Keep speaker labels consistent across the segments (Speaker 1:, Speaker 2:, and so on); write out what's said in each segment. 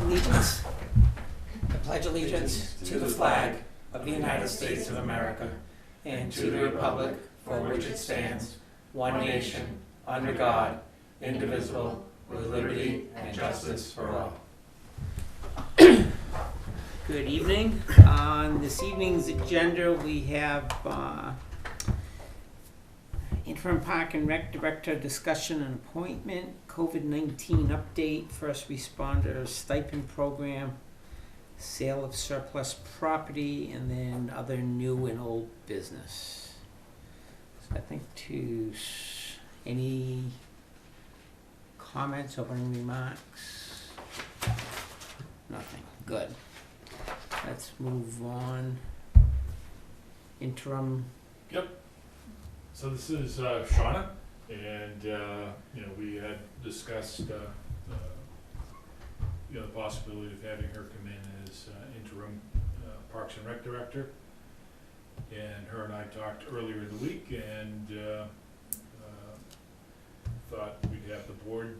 Speaker 1: allegiance. I pledge allegiance to the flag of the United States of America and to the republic for which it stands, one nation, under God, indivisible, with liberty and justice for all. Good evening. On this evening's agenda, we have interim Park and Rec Director discussion and appointment, COVID-19 update, first responders stipend program, sale of surplus property, and then other new and old business. So I think any comments, opening remarks? Nothing. Good. Let's move on. Interim.
Speaker 2: Yep. So this is Shauna, and we had discussed the possibility of having her come in as interim Parks and Rec Director. And her and I talked earlier in the week, and thought we'd have the board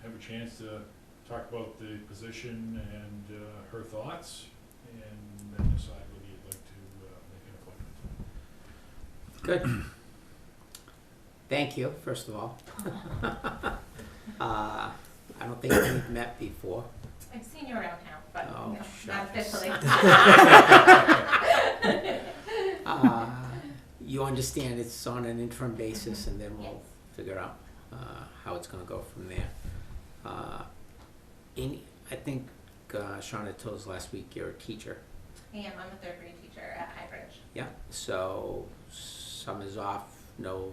Speaker 2: have a chance to talk about the position and her thoughts, and then decide whether you'd like to make an appointment.
Speaker 1: Good. Thank you, first of all. I don't think we've met before.
Speaker 3: I've seen you around town, but
Speaker 1: Oh,
Speaker 3: not officially.
Speaker 1: You understand it's on an interim basis, and then we'll
Speaker 3: Yes.
Speaker 1: figure out how it's going to go from there. I think Shauna told us last week you're a teacher.
Speaker 3: I am. I'm a third grade teacher at Highbridge.
Speaker 1: Yeah. So summer's off, no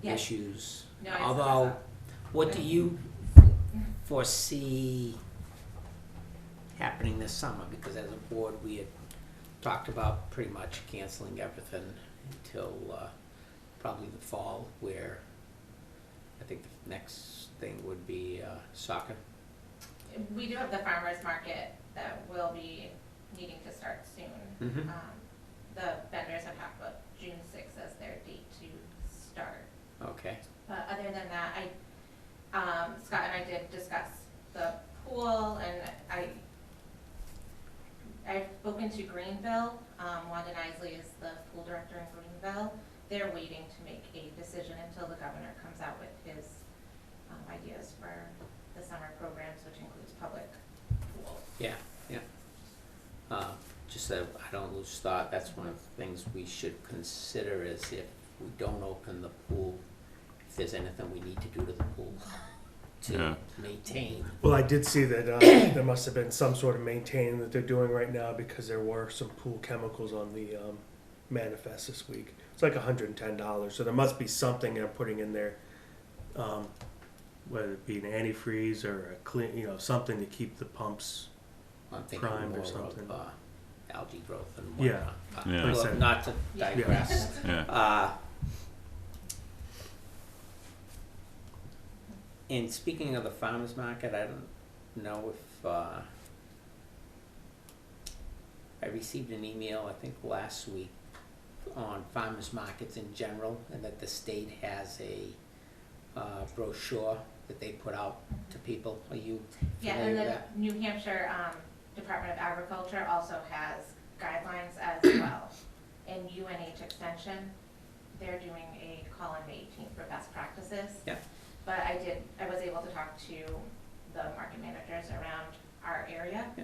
Speaker 3: Yes.
Speaker 1: issues.
Speaker 3: No, it's
Speaker 1: Although,
Speaker 3: not.
Speaker 1: what do you foresee happening this summer? Because as a board, we had talked about pretty much canceling everything until probably the fall, where I think the next thing would be soccer.
Speaker 3: We do have the farmers market that will be needing to start soon.
Speaker 1: Mm-hmm.
Speaker 3: The vendors have talked about June 6th as their date to start.
Speaker 1: Okay.
Speaker 3: But other than that, Scott and I did discuss the pool, and I've spoken to Greenville. Wanda Nisley is the pool director in Greenville. They're waiting to make a decision until the governor comes out with his ideas for the summer programs, which includes public pool.
Speaker 1: Yeah, yeah. Just so I don't lose thought, that's one of the things we should consider is if we don't open the pool, if there's anything we need to do to the pool to maintain.
Speaker 4: Well, I did see that there must have been some sort of maintaining that they're doing right now because there were some pool chemicals on the manifest this week. It's like $110, so there must be something they're putting in there, whether it be an antifreeze or a clean, something to keep the pumps.
Speaker 1: I'm thinking
Speaker 4: Primed or
Speaker 1: more
Speaker 4: something.
Speaker 1: of algae growth and
Speaker 4: Yeah.
Speaker 1: whatnot.
Speaker 5: Yeah.
Speaker 4: Like I
Speaker 1: Well,
Speaker 4: said.
Speaker 1: not to
Speaker 3: Yeah.
Speaker 1: digress.
Speaker 5: Yeah.
Speaker 1: And speaking of the farmers market, I don't know if I received an email, I think last week, on farmers markets in general, and that the state has a brochure that they put out to people. Are you
Speaker 3: Yeah,
Speaker 1: familiar
Speaker 3: and
Speaker 1: with
Speaker 3: the
Speaker 1: that?
Speaker 3: New Hampshire Department of Agriculture also has guidelines as well. And UNH Extension, they're doing a call on May 18th for best practices.
Speaker 1: Yeah.
Speaker 3: But I was able to talk to the market managers around our area
Speaker 1: Yeah.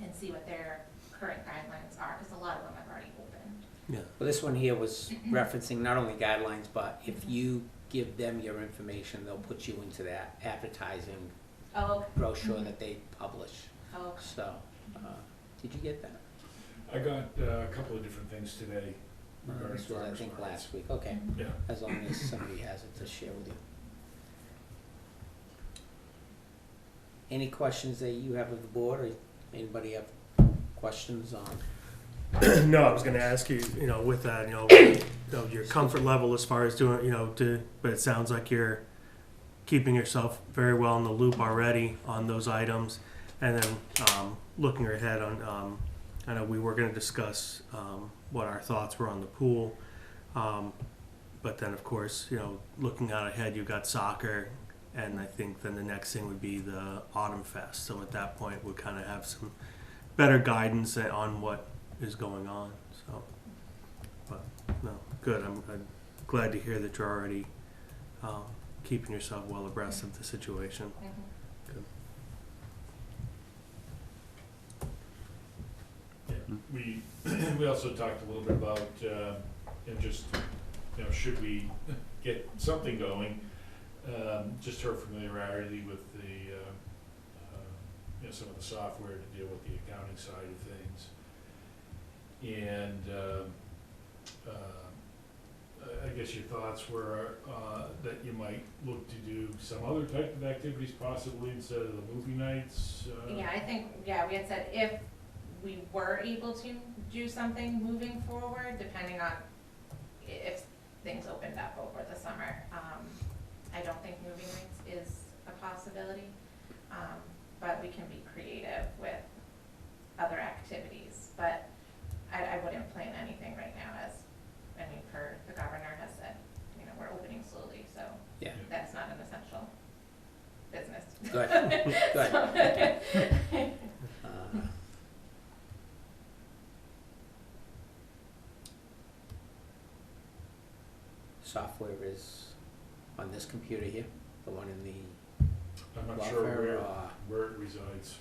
Speaker 3: and see what their current guidelines are, because a lot of them have already opened.
Speaker 4: Yeah.
Speaker 1: Well, this one here was referencing not only guidelines, but if you give them your information, they'll put you into that advertising
Speaker 3: Oh,
Speaker 1: brochure that they publish.
Speaker 3: oh,
Speaker 1: So, did you get that?
Speaker 2: I got a couple of different things today regarding
Speaker 1: This was, I
Speaker 2: farmers
Speaker 1: think,
Speaker 2: markets.
Speaker 1: last week. Okay,
Speaker 2: Yeah.
Speaker 1: as long as somebody has it to share with you. Any questions that you have of the board, or anybody have questions on?
Speaker 4: No, I was going to ask you, with that, your comfort level as far as doing, but it sounds like you're keeping yourself very well in the loop already on those items. And then looking ahead on, I know we were going to discuss what our thoughts were on the pool. But then, of course, looking out ahead, you've got soccer And I think then the next thing would be the Autumn Fest. So at that point, we'll kind of have some better guidance on what is going on. So, but no, good. I'm glad to hear that you're already keeping yourself well abreast of the situation.
Speaker 3: Mhm.
Speaker 2: We, we also talked a little bit about, just, should we get something going, just her familiarity with the, some of the software to deal with the accounting side of things. And, I guess your thoughts were, that you might look to do some other type of activities possibly instead of the movie nights.
Speaker 3: Yeah, I think, we had said if we were able to do something moving forward, depending on if things opened up over the summer. I don't think movie nights is a possibility, but we can be creative with other activities. But I wouldn't plan anything right now per the governor has said, we're opening slowly, so
Speaker 1: Yeah.
Speaker 3: that's not an essential business.
Speaker 1: Good. Good. Software is on this computer here, the one in the
Speaker 2: I'm not
Speaker 1: law
Speaker 2: sure
Speaker 1: firm,
Speaker 2: where it resides.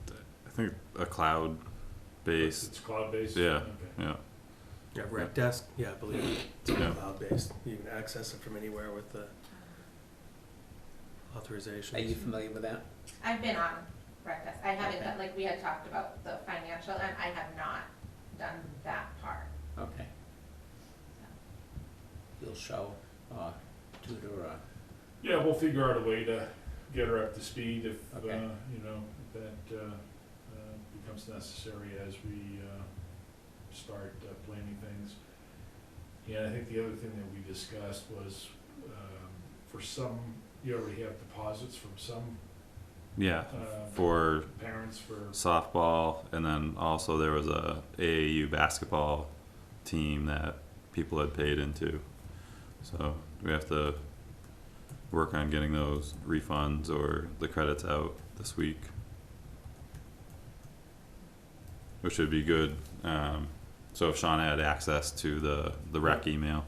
Speaker 5: I think a cloud-based.
Speaker 2: It's cloud-based?
Speaker 5: Yeah.
Speaker 2: Okay.
Speaker 5: Yeah.
Speaker 4: Yeah, Rec Desk. Yeah, I believe it's
Speaker 5: Yeah.
Speaker 4: cloud-based. You can access it from anywhere with the authorization.
Speaker 1: Are you familiar with that?
Speaker 3: I've been on Rec Desk. I haven't
Speaker 1: Okay.
Speaker 3: done, like we had talked about the financial, and I have not done that part.
Speaker 1: Okay. You'll show, tutor,
Speaker 2: Yeah, we'll figure out a way to get her up to speed if,
Speaker 1: Okay.
Speaker 2: that becomes necessary as we start planning things. Yeah, I think the other thing that we discussed was, for some, you already have deposits from some
Speaker 5: Yeah. For
Speaker 2: parents for,
Speaker 5: softball, and then also there was a AAU basketball team that people had paid into. So we have to work on getting those refunds or the credits out this week, which would be good. So if Sean had access to the rec email.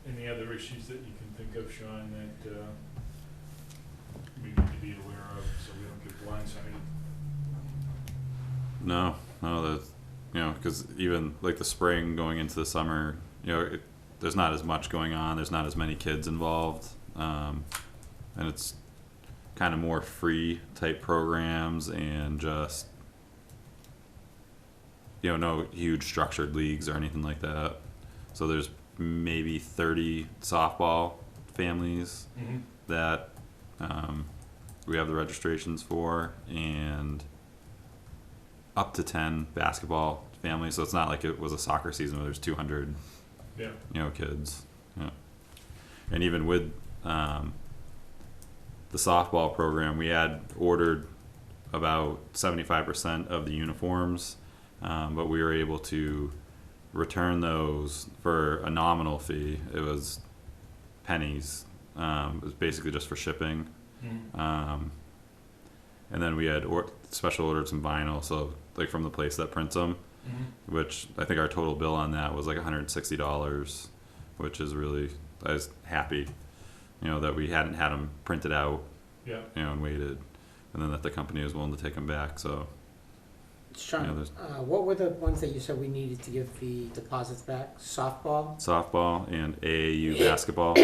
Speaker 2: any other issues that you can think of, Sean, that we need to be aware of so we don't get blindsided?
Speaker 5: No, that's, because even like the spring going into the summer, there's not as much going on. There's not as many kids involved, and it's kind of more free type programs and just, no huge structured leagues or anything like that. So there's maybe 30 softball families
Speaker 2: Mm-hmm.
Speaker 5: that we have the registrations for, and up to 10 basketball families. So it's not like it was a soccer season where there's 200
Speaker 2: Yeah.
Speaker 5: kids. Yeah. And even with the softball program, we had ordered about 75% of the uniforms, but we were able to return those for a nominal fee. It was pennies. It was basically just for shipping.
Speaker 2: Mm-hmm.
Speaker 5: And then we had special ordered some vinyl, so like from the place that prints them,
Speaker 2: Mm-hmm.
Speaker 5: which I think our total bill on that was like $160, which is really, I was happy, that we hadn't had them printed out,
Speaker 2: Yeah.
Speaker 5: and waited, and then that the company was willing to take them back. So
Speaker 1: Sean,
Speaker 5: Yeah, there's-
Speaker 1: what were the ones that you said we needed to give the deposits back? Softball?
Speaker 5: softball and AAU basketball.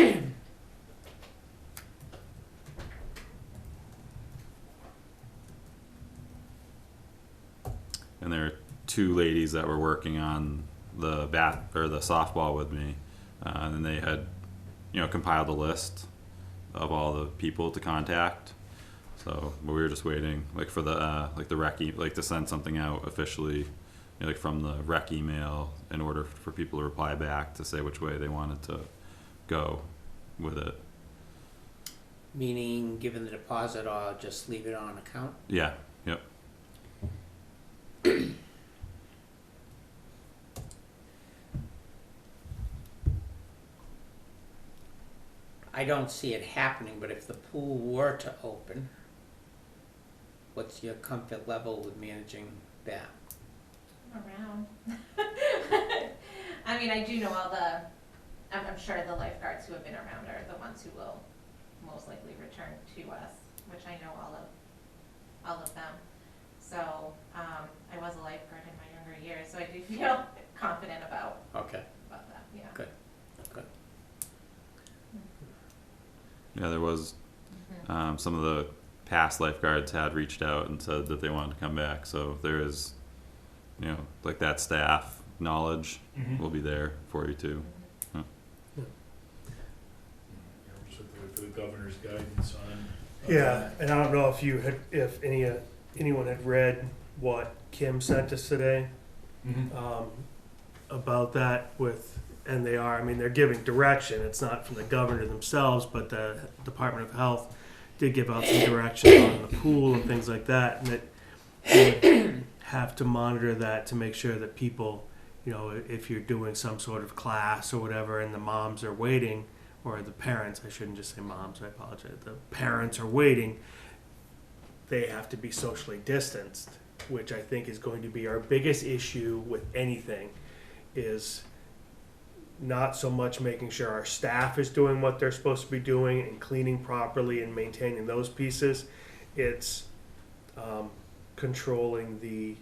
Speaker 5: And there are two ladies that were working on the the softball with me, and they had, compiled a list of all the people to contact. So we were just waiting, like for the like the rec, to send something out officially, like from the rec email, in order for people to reply back to say which way they wanted to go with it.
Speaker 1: Meaning, given the deposit, or just leave it on account?
Speaker 5: Yeah, yep.
Speaker 1: I don't see it happening, but if the pool were to open, what's your comfort level with managing that?
Speaker 3: Around. I mean, I do know I'm sure the lifeguards who have been around are the ones who will most likely return to us, which I know all of them. So, I was a lifeguard in my younger years, so I do feel confident about
Speaker 1: Okay.
Speaker 3: that, yeah.
Speaker 1: Good. Good.
Speaker 5: Yeah, there was
Speaker 3: Mhm.
Speaker 5: some of the past lifeguards had reached out and said that they wanted to come back. So there is, you know, like that staff knowledge will be there for you too.
Speaker 3: Mhm.
Speaker 2: Just wait for the governor's guidance on.
Speaker 4: Yeah, and I don't know if anyone had read what Kim sent us today about that and they're giving direction. It's not from the governor themselves, but the Department of Health did give out some direction on the pool and things like that, and that you would have to monitor that to make sure that people, you know, if you're doing some sort of class or whatever, and the moms are waiting, or the parents, I shouldn't just say moms, I apologize, the parents are waiting, they have to be socially distanced, which I think is going to be our biggest issue with anything, is not so much making sure our staff is doing what they're supposed to be doing and cleaning properly and maintaining those pieces. It's controlling the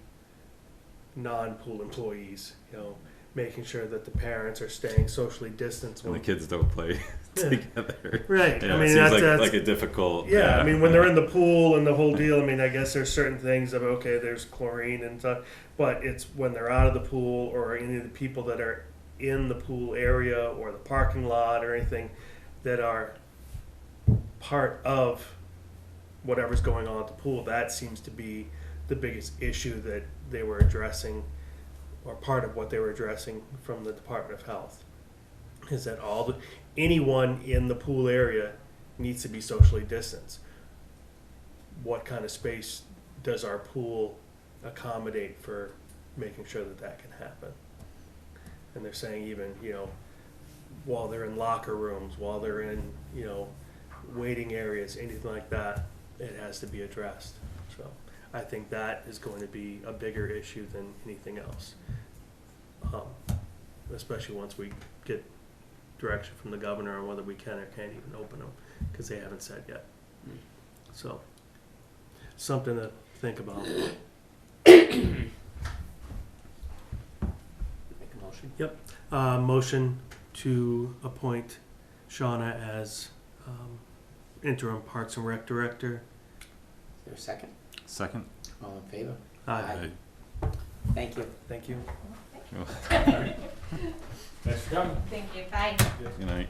Speaker 4: non-pool employees, you know, making sure that the parents are staying socially distanced.
Speaker 5: And the kids don't play
Speaker 4: Yeah.
Speaker 5: together.
Speaker 4: Right.
Speaker 5: Yeah,
Speaker 4: I mean,
Speaker 5: it seems
Speaker 4: that's
Speaker 5: like a difficult.
Speaker 4: yeah, I mean, when they're in the pool and the whole deal, I mean, I guess there's certain things of, okay, there's chlorine and stuff, but it's when they're out of the pool or any of the people that are in the pool area or the parking lot or anything that are part of whatever's going on at the pool, that seems to be the biggest issue that they were addressing, or part of what they were addressing from the Department of Health, is that anyone in the pool area needs to be socially distanced. What kind of space does our pool accommodate for making sure that that can happen? And they're saying even, you know, while they're in locker rooms, while they're in, you know, waiting areas, anything like that, it has to be addressed. So I think that is going to be a bigger issue than anything else. Especially once we get direction from the governor on whether we can or can't even open them, because they haven't said yet. So, something to think about.
Speaker 1: Make a motion?
Speaker 4: Motion to appoint Shauna as interim Parks and Rec Director.
Speaker 1: Is there a second?
Speaker 5: Second.
Speaker 1: All in favor?
Speaker 5: Aye.
Speaker 1: Thank you.
Speaker 4: Thank you.
Speaker 2: Thanks for coming.
Speaker 3: Thank you, bye.
Speaker 5: Good night.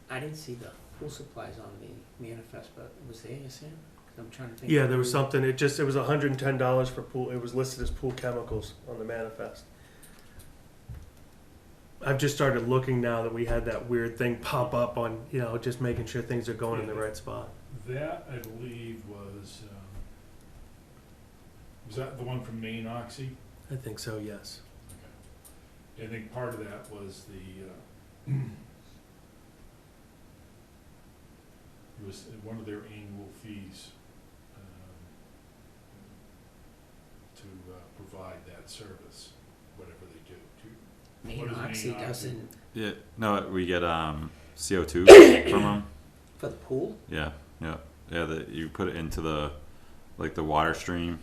Speaker 1: I didn't see the pool supplies on the manifest, but was there, you said? 'Cause I'm trying to think.
Speaker 4: Yeah, there was something, it was $110 for pool, it was listed as pool chemicals on the manifest. I've just started looking now that we had that weird thing pop up on, you know, just making sure things are going in the right spot.
Speaker 2: That, I believe, was that the one from Maine Oxy?
Speaker 4: I think so, yes.
Speaker 2: I think part of that was it was one of their annual fees to provide that service, whatever they do.
Speaker 1: Main
Speaker 2: What is
Speaker 1: Oxy
Speaker 2: Main Oxy?
Speaker 1: doesn't,
Speaker 5: Yeah. No, we get CO2 from them.
Speaker 1: for the pool?
Speaker 5: Yeah. That you put it into the water stream,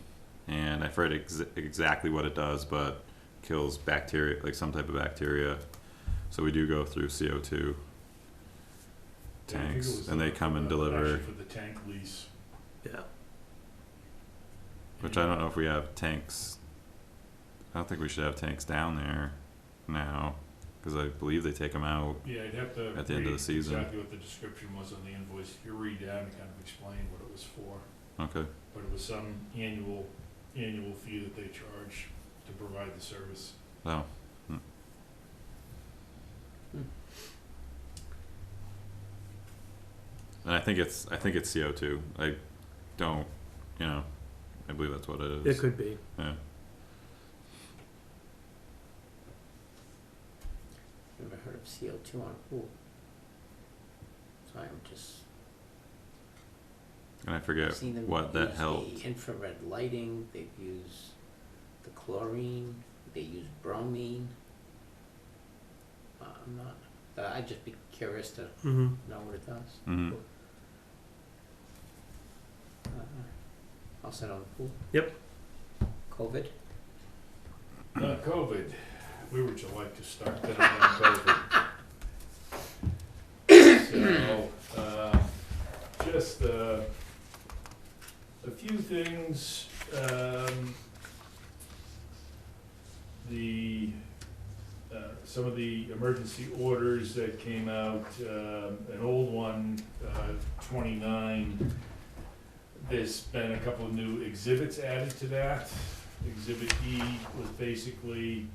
Speaker 5: and I forget exactly what it does, but kills bacteria, like some type of bacteria. So we do go through CO2
Speaker 2: Yeah, I think it
Speaker 5: tanks,
Speaker 2: was
Speaker 5: and they come and deliver.
Speaker 2: actually for the tank lease.
Speaker 4: Yeah.
Speaker 5: Which I don't know if we have tanks. I don't think we should have tanks down there now, because I believe they take them out.
Speaker 2: Yeah, I'd have to
Speaker 5: At the end of the
Speaker 2: read
Speaker 5: season.
Speaker 2: exactly what the description was on the invoice. If you read that and kind of explain what it was for.
Speaker 5: Okay.
Speaker 2: but it was some annual fee that they charge to provide the service.
Speaker 5: Oh. And I think it's CO2. I don't, I believe that's what it is.
Speaker 4: It could be.
Speaker 5: Yeah.
Speaker 1: Never heard of CO2 on a pool. So I'm just
Speaker 5: And I forget
Speaker 1: seen them
Speaker 5: what that
Speaker 1: use
Speaker 5: helped.
Speaker 1: the infrared lighting, they've used the chlorine, they use bromine. I'm not, I'd just be curious to
Speaker 4: Mm-hmm.
Speaker 1: know what it does.
Speaker 5: Hmm.
Speaker 1: I'll sit on the pool.
Speaker 4: Yep.
Speaker 1: COVID?
Speaker 2: COVID, we would you like to start then on COVID? So, just a few things. Some of the emergency orders that came out, an old one, 29, there's been a couple of new exhibits added to that. Exhibit E was basically,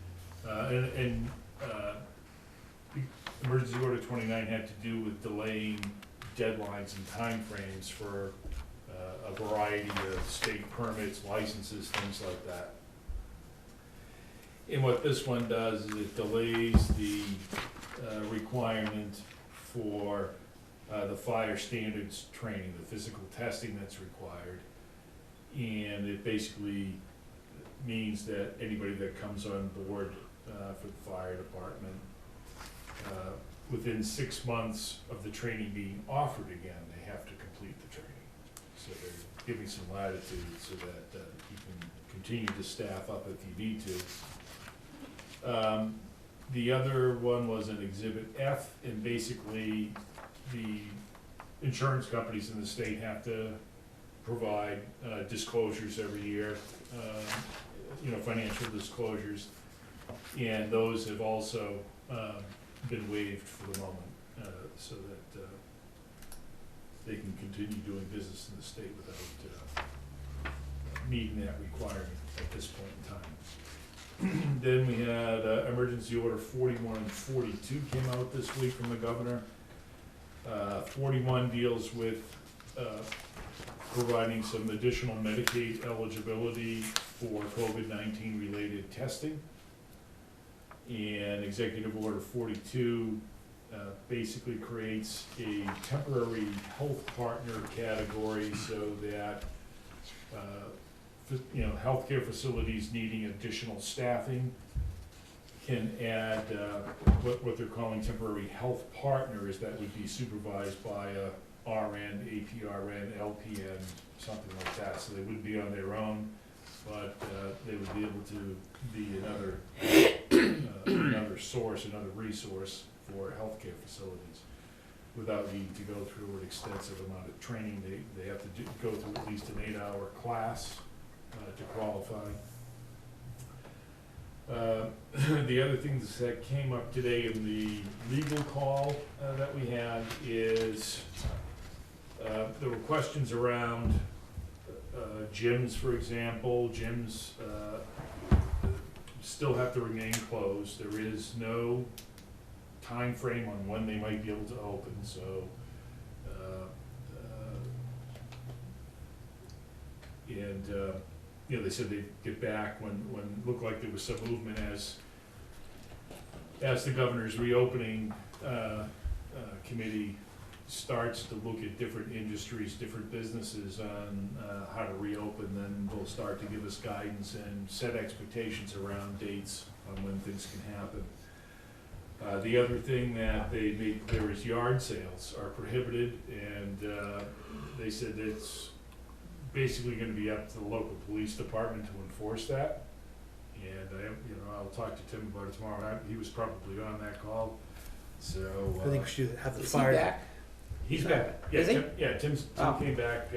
Speaker 2: emergency order 29 had to do with delaying deadlines and timeframes for a variety of state permits, licenses, things like that. And what this one does is it delays the requirement for the fire standards training, the physical testing that's required. And it basically means that anybody that comes on board for the fire department, within 6 months of the training being offered again, they have to complete the training. So they're giving some latitude so that you can continue to staff up if you need to. The other one was an Exhibit F, and basically the insurance companies in the state have to provide disclosures every year, financial disclosures, and those have also been waived for the moment, so that they can continue doing business in the state without meeting that requirement at this point in time. Then we had emergency order 41 and 42 came out this week from the governor. 41 deals with providing some additional Medicaid eligibility for COVID-19 related testing. And executive order 42 basically creates a temporary health partner category so that healthcare facilities needing additional staffing can add what they're calling temporary health partners that would be supervised by a RN, APRN, LPN, something like that. So they wouldn't be on their own, but they would be able to be another source, another resource for healthcare facilities without needing to go through an extensive amount of training. They have to go through at least an 8-hour class to qualify. The other things that came up today in the legal call that we had is there were questions around gyms, for example. Gyms still have to remain closed. There is no time frame on when they might be able to open, so they said they'd get back when it looked like there was some movement as the governor's reopening committee starts to look at different industries, different businesses on how to reopen. Then they'll start to give us guidance and set expectations around dates on when things can happen. The other thing that they made clear is yard sales are prohibited, and they said it's basically going to be up to the local police department to enforce that. And I'll talk to Tim about it tomorrow. He was probably on that call, so
Speaker 4: I think we should have the
Speaker 1: Is he
Speaker 4: fire.
Speaker 1: back?
Speaker 2: he's back. Yeah,
Speaker 1: Is he?
Speaker 2: Tim
Speaker 1: Oh.
Speaker 2: came back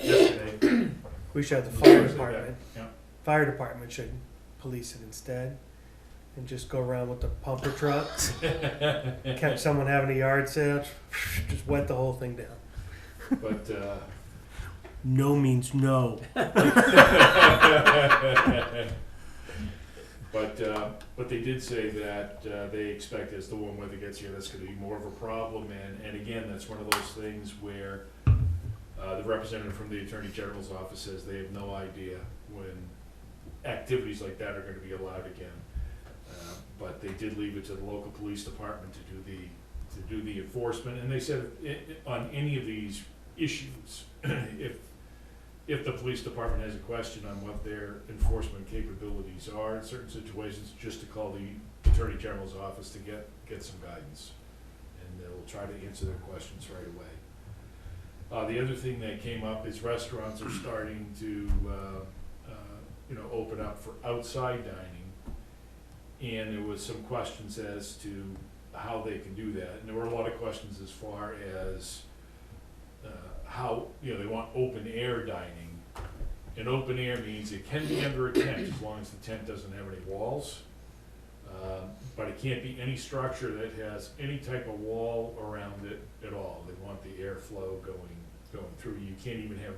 Speaker 2: yesterday.
Speaker 4: We should have the fire
Speaker 2: Thursday
Speaker 4: department.
Speaker 2: back. Yeah.
Speaker 4: Fire department should police it instead, and just go around with the pumper trucks, catch someone having a yard sale, just wet the whole thing down.
Speaker 2: But
Speaker 4: no means no.
Speaker 2: But they did say that they expect as the warm weather gets here, that's gonna be more of a problem, and again, that's one of those things where the representative from the Attorney General's office says they have no idea when activities like that are gonna be allowed again. But they did leave it to the local police department to do the enforcement, and they said on any of these issues, if the police department has a question on what their enforcement capabilities are in certain situations, just to call the Attorney General's office to get some guidance, and they'll try to answer their questions right away. The other thing that came up is restaurants are starting to, open up for outside dining, and there was some questions as to how they can do that, and there were a lot of questions as far as how, they want open air dining. And open air means it can be under a tent as long as the tent doesn't have any walls. But it can't be any structure that has any type of wall around it at all. They want the airflow going through. You can't even have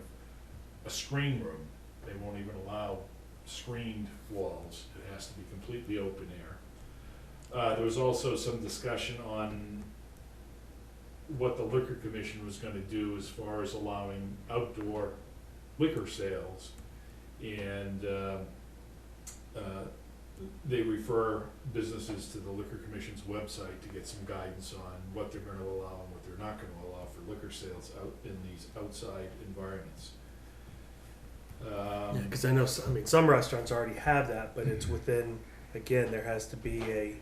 Speaker 2: a screen room. They won't even allow screened walls. It has to be completely open air. There was also some discussion on what the Liquor Commission was gonna do as far as allowing outdoor liquor sales. And they refer businesses to the Liquor Commission's website to get some guidance on what they're gonna allow and what they're not gonna allow for liquor sales out in these outside environments.
Speaker 4: Yeah, because I know, some restaurants already have that, but it's within, again, there has to be a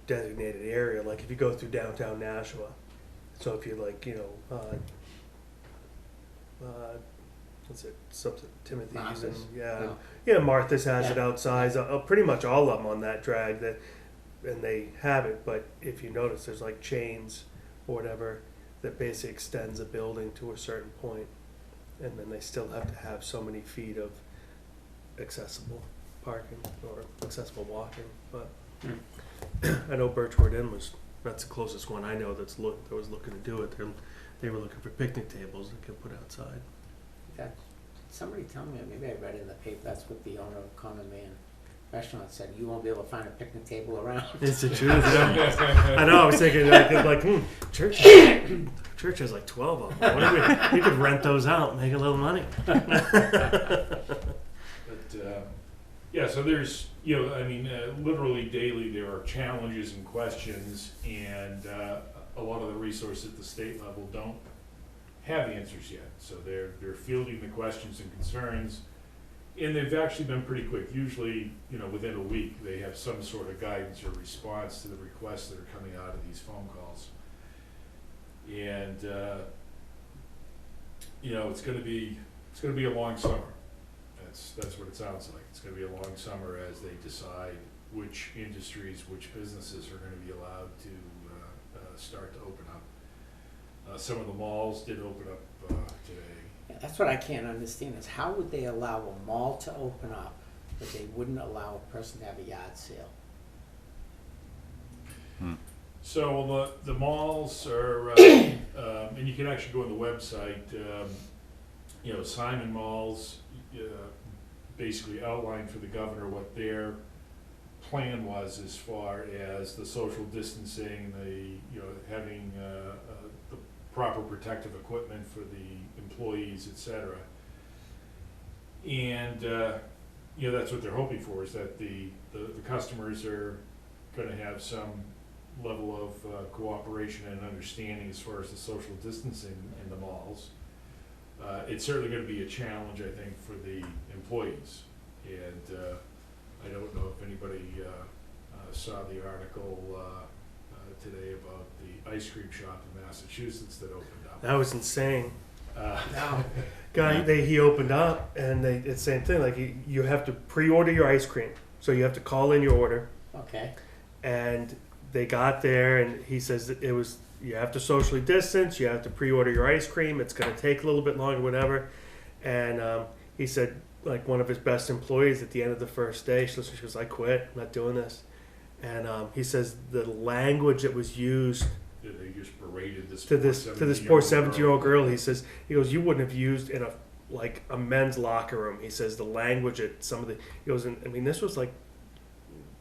Speaker 4: designated area, like if you go through downtown Nashua. So if you're like, what's it, something, Timothy's and,
Speaker 6: Martha's?
Speaker 4: yeah,
Speaker 6: No.
Speaker 4: yeah, Martha's has it
Speaker 6: Yeah.
Speaker 4: outside, pretty much all of them on that drag, and they have it, but if you notice, there's like chains or whatever that basically extends a building to a certain point, and then they still have to have so many feet of accessible parking or accessible walking, but I know Birchwood Inn that's the closest one I know that was looking to do it. They were looking for picnic tables that could put outside.
Speaker 6: That, somebody told me, maybe I read it in the paper, that's what the owner of Common Man Restaurant said, you won't be able to find a picnic table around.
Speaker 4: It's the truth. I know. I was thinking church. Church has like 12 of them. What if we could rent those out, and make a little money.
Speaker 2: But so there's, literally daily there are challenges and questions, and a lot of the resources at the state level don't have answers yet. So they're fielding the questions and concerns, and they've actually been pretty quick. Usually, within a week, they have some sort of guidance or response to the requests that are coming out of these phone calls. And it's going to be a long summer. That's what it sounds like. It's going to be a long summer as they decide which industries, which businesses are going to be allowed to start to open up. Some of the malls did open up today.
Speaker 6: Yeah, that's what I can't understand, is how would they allow a mall to open up, but they wouldn't allow a person to have a yard sale?
Speaker 2: So the malls are, and you can actually go on the website, Simon Malls basically outlined for the governor what their plan was as far as the social distancing, having the proper protective equipment for the employees, etc. And that's what they're hoping for, is that the customers are going to have some level of cooperation and understanding as far as the social distancing in the malls. It's certainly going to be a challenge, I think, for the employees. And I don't know if anybody saw the article today about the ice cream shop in Massachusetts that opened up.
Speaker 4: That was insane.
Speaker 6: No.
Speaker 4: Guy, he opened up, and it's the same thing. Like you have to pre-order your ice cream, so you have to call in your order.
Speaker 6: Okay.
Speaker 4: And they got there, and he says that you have to socially distance, you have to pre-order your ice cream, it's going to take a little bit longer, whatever. And he said, like, one of his best employees at the end of the first day, she goes, I quit, I'm not doing this. And he says the language that was used
Speaker 2: They just berated this
Speaker 4: to this poor 17-year-old girl, he goes, you wouldn't have used in like a men's locker room. He says the language at some of the, he goes, I mean, this was like,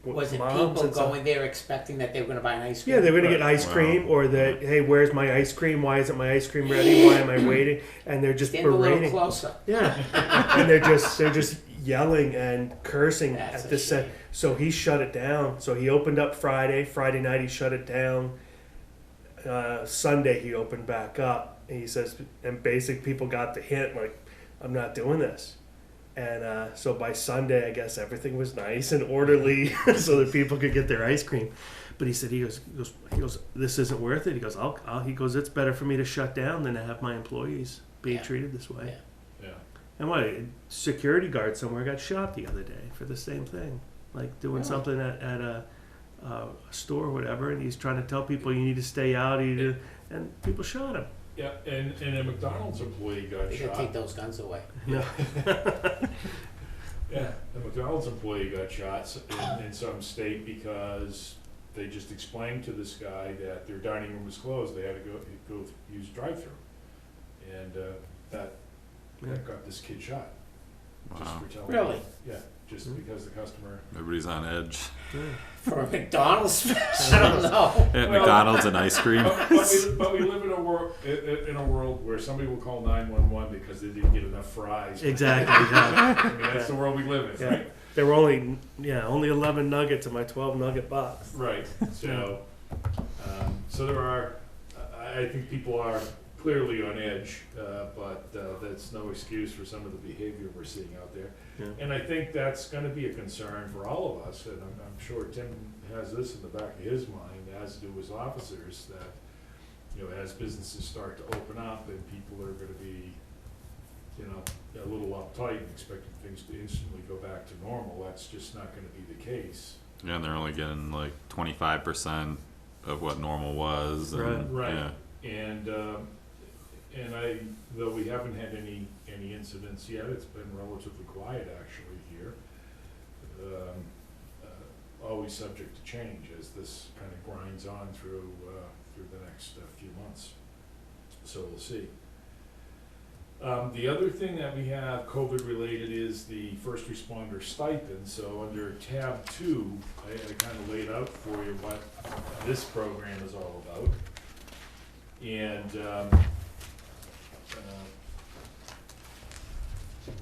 Speaker 6: Was it
Speaker 4: moms
Speaker 6: people
Speaker 4: and stuff.
Speaker 6: going there expecting that they were gonna buy an ice cream?
Speaker 4: Yeah, they were gonna get
Speaker 2: Right.
Speaker 4: ice
Speaker 5: Wow.
Speaker 4: cream, or that, hey, where's my ice cream? Why isn't my ice cream ready? Why am I waiting? And they're just
Speaker 6: Stand a little
Speaker 4: berating.
Speaker 6: closer.
Speaker 4: Yeah, and they're just yelling and cursing
Speaker 6: That's
Speaker 4: at
Speaker 6: a
Speaker 4: this set.
Speaker 6: shame.
Speaker 4: So he shut it down. So he opened up Friday night he shut it down. Sunday he opened back up. And he says, and basic people got the hint, like, I'm not doing this. And so by Sunday, I guess everything was nice and orderly, so that people could get their ice cream. But he said, he goes, this isn't worth it. He goes, he goes, it's better for me to shut down than to have my employees being
Speaker 6: Yeah.
Speaker 4: treated this way.
Speaker 6: Yeah.
Speaker 2: Yeah.
Speaker 4: And what, a security guard somewhere got shot the other day for the same thing, like doing
Speaker 6: Really?
Speaker 4: something at a store or whatever, and he's trying to tell people you need to stay out, and people shot him.
Speaker 2: Yeah, and a McDonald's employee got
Speaker 6: They gotta
Speaker 2: shot.
Speaker 6: take those guns away.
Speaker 4: No.
Speaker 2: Yeah, the McDonald's employee got shot in some state because they just explained to this guy that their dining room was closed. They had to go use drive-through, and that got this kid shot. Just
Speaker 5: Wow.
Speaker 2: for telling.
Speaker 6: Really?
Speaker 2: Yeah, just because the customer.
Speaker 5: Everybody's on edge.
Speaker 6: For a McDonald's, I don't know.
Speaker 5: At
Speaker 2: Well-
Speaker 5: McDonald's and ice cream.
Speaker 2: But we live in a world where somebody will call 911 because they didn't get enough fries.
Speaker 4: Exactly. Yeah.
Speaker 2: I mean, that's the world we live in,
Speaker 4: Yeah.
Speaker 2: right?
Speaker 4: There were only 11 nuggets in my 12 nugget box.
Speaker 2: Right, so, so there are, I think people are clearly on edge, but that's no excuse for some of the behavior we're seeing out there.
Speaker 4: Yeah.
Speaker 2: And I think that's gonna be a concern for all of us, and I'm sure Tim has this in the back of his mind, as do his officers, that, you know, as businesses start to open up and people are gonna be, you know, a little uptight and expecting things to instantly go back to normal, that's just not gonna be the case.
Speaker 5: Yeah, and they're only getting like 25% of what normal was. And,
Speaker 2: Right.
Speaker 5: Yeah.
Speaker 2: And though we haven't had any incidents yet, it's been relatively quiet actually here. Always subject to change as this kind of grinds on through the next few months. So we'll see. The other thing that we have COVID related is the first responder stipend. So under tab 2, I kind of laid out for you what this program is all about. And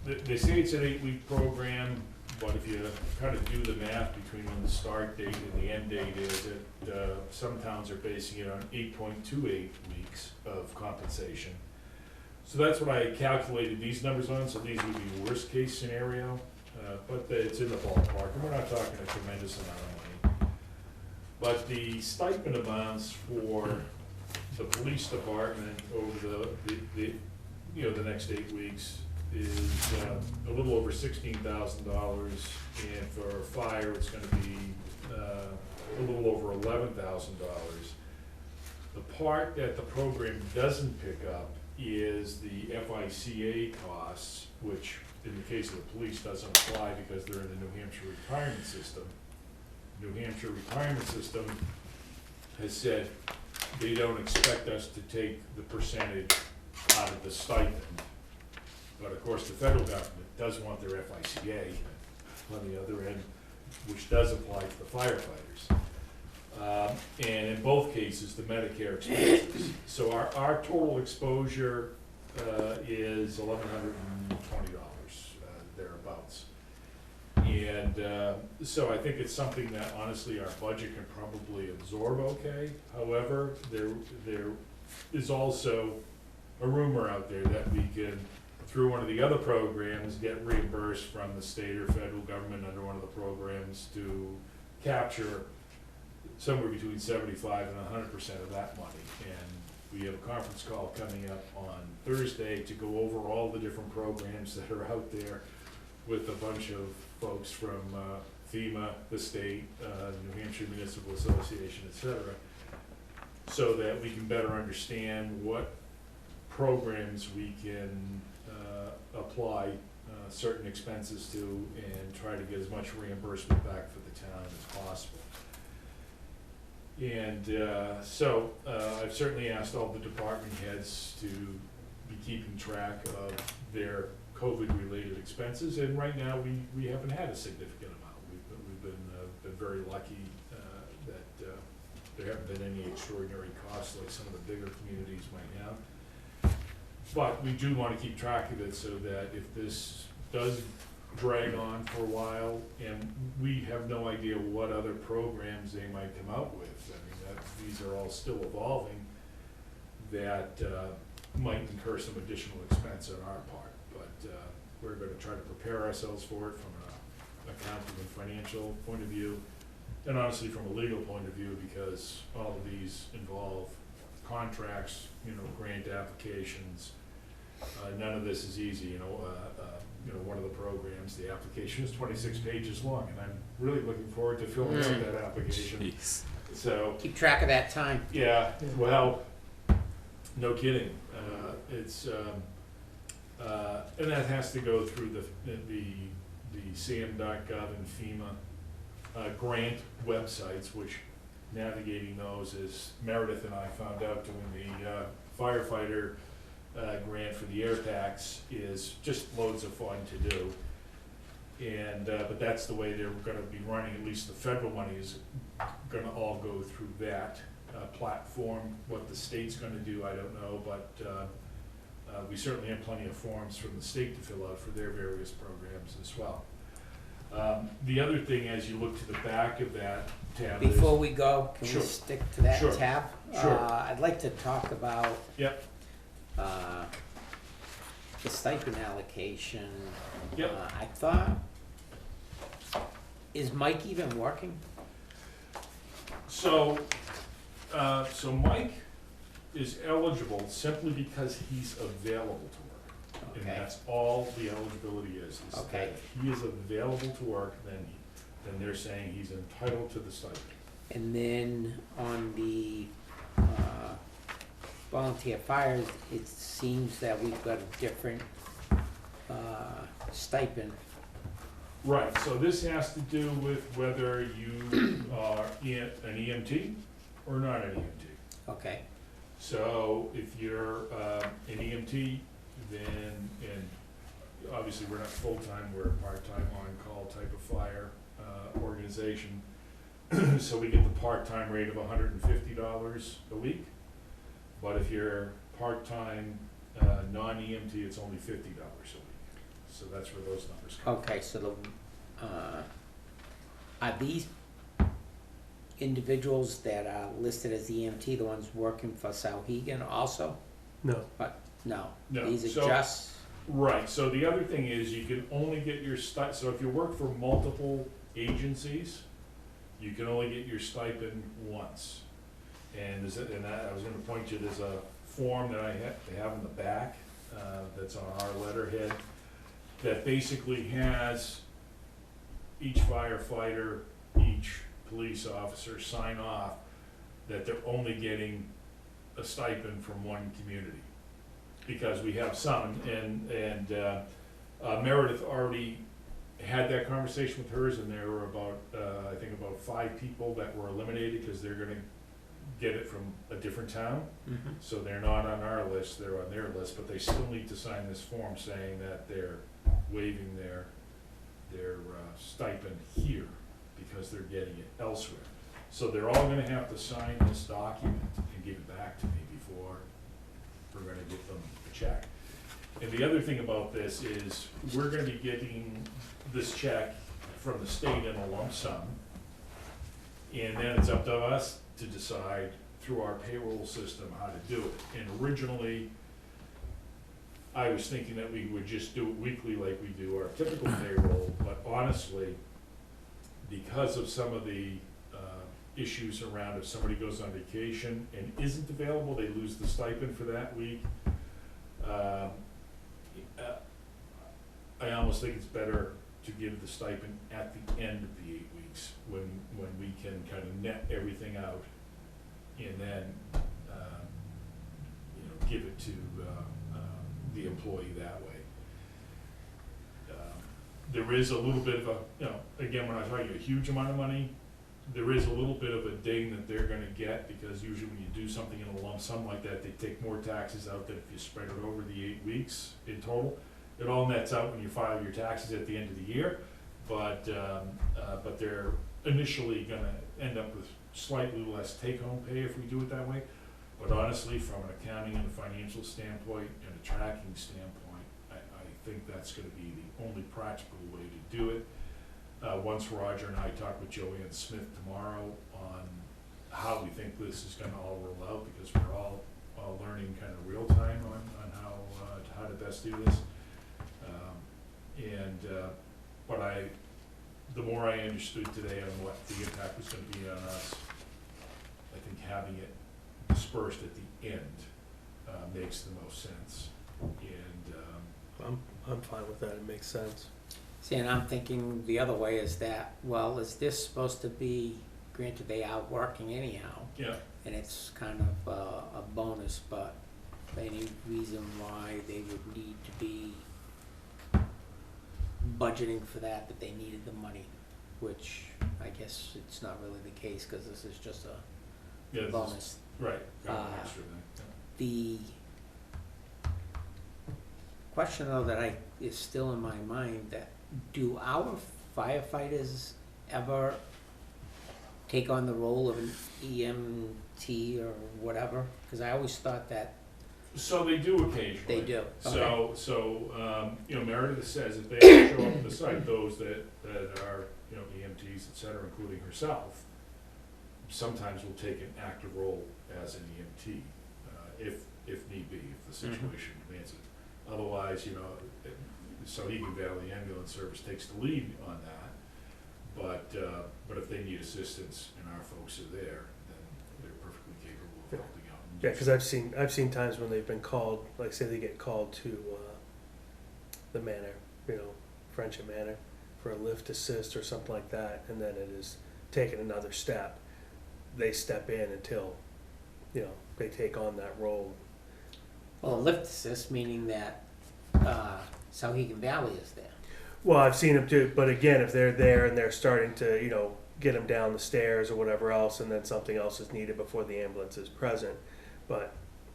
Speaker 2: they say it's an 8-week program, but if you kind of do the math between when the start date and the end date is, some towns are basing it on 8.28 weeks of compensation. So that's what I calculated these numbers on, so these would be worst case scenario, but it's in the ballpark, and we're not talking a tremendous amount of money. But the stipend amounts for the police department over the next 8 weeks is a little over $16,000, and for fire, it's gonna be a little over $11,000. The part that the program doesn't pick up is the FICA costs, which in the case of the police doesn't apply because they're in the New Hampshire retirement system. New Hampshire retirement system has said they don't expect us to take the percentage out of the stipend. But of course, the federal government does want their FICA on the other end, which does apply to the firefighters. And in both cases, the Medicare expenses. So our total exposure is $1,120, thereabouts. And so I think it's something that honestly our budget can probably absorb okay. However, there is also a rumor out there that we can, through one of the other programs, get reimbursed from the state or federal government under one of the programs to capture somewhere between 75 and 100% of that money. And we have a conference call coming up on Thursday to go over all the different programs that are out there with a bunch of folks from FEMA, the state, New Hampshire Municipal Association, et cetera, so that we can better understand what programs we can apply certain expenses to and try to get as much reimbursement back for the town as possible. And so I've certainly asked all the department heads to be keeping track of their COVID-related expenses, and right now, we haven't had a significant amount. We've been very lucky that there haven't been any extraordinary costs like some of the bigger communities might have. But we do want to keep track of it so that if this does drag on for a while, and we have no idea what other programs they might come out with, I mean, these are all still evolving, that might incur some additional expense on our part. But we're going to try to prepare ourselves for it from an accounting and financial point of view, and honestly from a legal point of view, because all of these involve contracts, grant applications. None of this is easy, one of the programs, the application is 26 pages long, and I'm really looking forward to filling out that application.
Speaker 5: Jeez.
Speaker 2: So,
Speaker 6: Keep track of that time.
Speaker 2: yeah, well, no kidding. And that has to go through the SAM.gov and FEMA grant websites, which navigating those, as Meredith and I found out doing the firefighter grant for the air tax, is just loads of fun to do. And but that's the way they're going to be running. At least the federal money is going to all go through that platform. What the state's going to do, I don't know, but we certainly have plenty of forms from the state to fill out for their various programs as well. The other thing, as you look to the back of that tab,
Speaker 6: Before we go, can
Speaker 2: Sure.
Speaker 6: we stick to that
Speaker 2: Sure.
Speaker 6: tab?
Speaker 2: Sure.
Speaker 6: I'd like to talk about
Speaker 2: Yep.
Speaker 6: the stipend allocation.
Speaker 2: Yep.
Speaker 6: I thought, is Mike even working?
Speaker 2: So Mike is eligible simply because he's available to work. And
Speaker 6: Okay.
Speaker 2: that's all the eligibility is that
Speaker 6: Okay.
Speaker 2: if he is available to work, then they're saying he's entitled to the stipend.
Speaker 6: And then on the volunteer fires, it seems that we've got a different stipend.
Speaker 2: Right, so this has to do with whether you are an EMT or not an EMT.
Speaker 6: Okay,
Speaker 2: So if you're an EMT, then, and obviously we're not full-time, we're a part-time on-call type of fire organization. So we get the part-time rate of $150 a week. But if you're part-time non-EMT, it's only $50 a week. So that's where those numbers come from.
Speaker 6: okay, so are these individuals that are listed as EMT the ones working for Sauhegan also?
Speaker 4: No.
Speaker 6: No,
Speaker 2: No,
Speaker 6: these are
Speaker 2: so-
Speaker 6: just,
Speaker 2: Right, so the other thing is you can only get your so if you work for multiple agencies, you can only get your stipend once. And I was gonna point you, there's a form that they have in the back, that's on our letterhead, that basically has each firefighter, each police officer sign off that they're only getting a stipend from one community. Because we have some, and Meredith already had that conversation with hers, and there were about, I think about 5 people that were eliminated because they're gonna get it from a different town. So they're not on our list, they're on their list, but they still need to sign this form saying that they're waiving their stipend here because they're getting it elsewhere. So they're all gonna have to sign this document and give it back to me before we're gonna give them a check. And the other thing about this is, we're gonna be getting this check from the state in a lump sum. And then it's up to us to decide through our payroll system how to do it. And originally, I was thinking that we would just do it weekly like we do our typical payroll, but honestly, because of some of the issues around if somebody goes on vacation and isn't available, they lose the stipend for that week. I almost think it's better to give the stipend at the end of the 8 weeks, when we can kind of net everything out, and then, give it to the employee that way. There is a little bit of a, again, we're not talking a huge amount of money, there is a little bit of a ding that they're gonna get, because usually when you do something in a lump sum like that, they take more taxes out than if you spread it over the 8 weeks in total. It all nets out when you file your taxes at the end of the year, but they're initially gonna end up with slightly less take-home pay if we do it that way. But honestly, from an accounting and a financial standpoint and a tracking standpoint, I think that's gonna be the only practical way to do it. Once Roger and I talk with Joanne Smith tomorrow on how we think this is gonna all roll out, because we're all learning kind of real time on how to best do this. But the more I understood today on what the impact was gonna be on us, I think having it dispersed at the end makes the most sense. And
Speaker 4: I'm fine with that, it makes sense.
Speaker 6: See, and I'm thinking the other way is that, well, is this supposed to be, granted they are working anyhow,
Speaker 2: yeah,
Speaker 6: and it's kind of a bonus, but any reason why they would need to be budgeting for that they needed the money, which I guess it's not really the case, because this is just a
Speaker 2: yeah, this is-
Speaker 6: bonus.
Speaker 2: right. Got an
Speaker 6: Uh,
Speaker 2: extra thing, yeah.
Speaker 6: The question though that is still in my mind, that do our firefighters ever take on the role of an EMT or whatever? Because I always thought that
Speaker 2: So they do occasionally.
Speaker 6: they do.
Speaker 2: So, Meredith says if they show up at the site, those that are, EMTs, et cetera, including herself, sometimes will take an active role as an EMT, if need be, if the situation demands it. Otherwise, Sauhegan Valley Ambulance Service takes the lead on that, but if they need assistance and our folks are there, then they're perfectly capable of helping out. and
Speaker 4: Yeah,
Speaker 2: do
Speaker 4: because I've seen times when they've been called, like say they get called to the manor, Friendship Manor, for a lift assist or something like that, and then it is taken another step. They step in until, they take on that role.
Speaker 6: Well, lift assist, meaning that Sauhegan Valley is there.
Speaker 4: Well, I've seen them too, but again, if they're there and they're starting to, get them down the stairs or whatever else, and then something else is needed before the ambulance is present. But,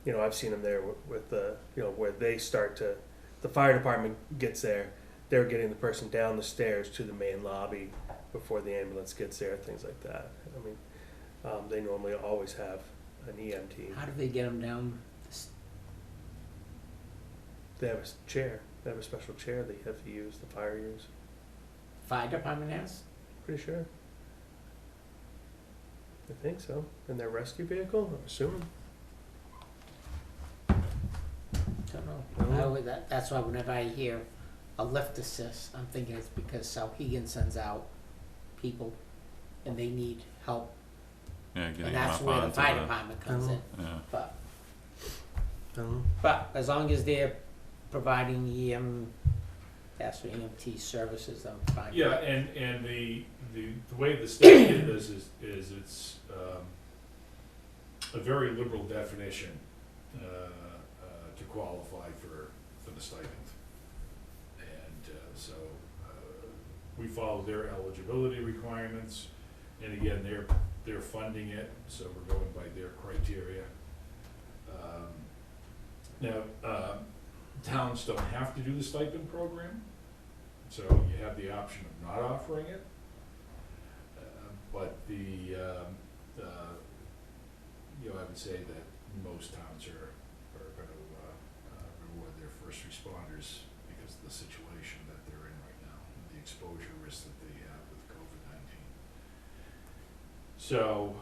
Speaker 4: I've seen them there with the, where they start to, the fire department gets there, they're getting the person down the stairs to the main lobby before the ambulance gets there, things like that. I mean, they normally always have an EMT.
Speaker 6: How do they get them down?
Speaker 4: They have a chair, they have a special chair they have to use, the fire use.
Speaker 6: Fire department has?
Speaker 4: Pretty sure. I think so. In their rescue vehicle, I'm assuming.
Speaker 6: Don't know. That's why whenever I hear a lift assist, I'm thinking it's because Sauhegan sends out people and they need help,
Speaker 5: Yeah, getting
Speaker 6: and
Speaker 5: them
Speaker 6: that's
Speaker 5: up
Speaker 6: where the
Speaker 5: onto
Speaker 6: fire department comes in.
Speaker 5: Yeah.
Speaker 6: But
Speaker 4: I don't know.
Speaker 6: as long as they're providing EMT services, I'm fine.
Speaker 2: Yeah, and the way the state did this is it's a very liberal definition to qualify for the stipend. And so we follow their eligibility requirements, and again, they're funding it, so we're going by their criteria. Now, towns don't have to do the stipend program, so you have the option of not offering it. But I would say that most towns are going to reward their first responders because of the situation that they're in right now, and the exposure risk that they have with COVID-19. So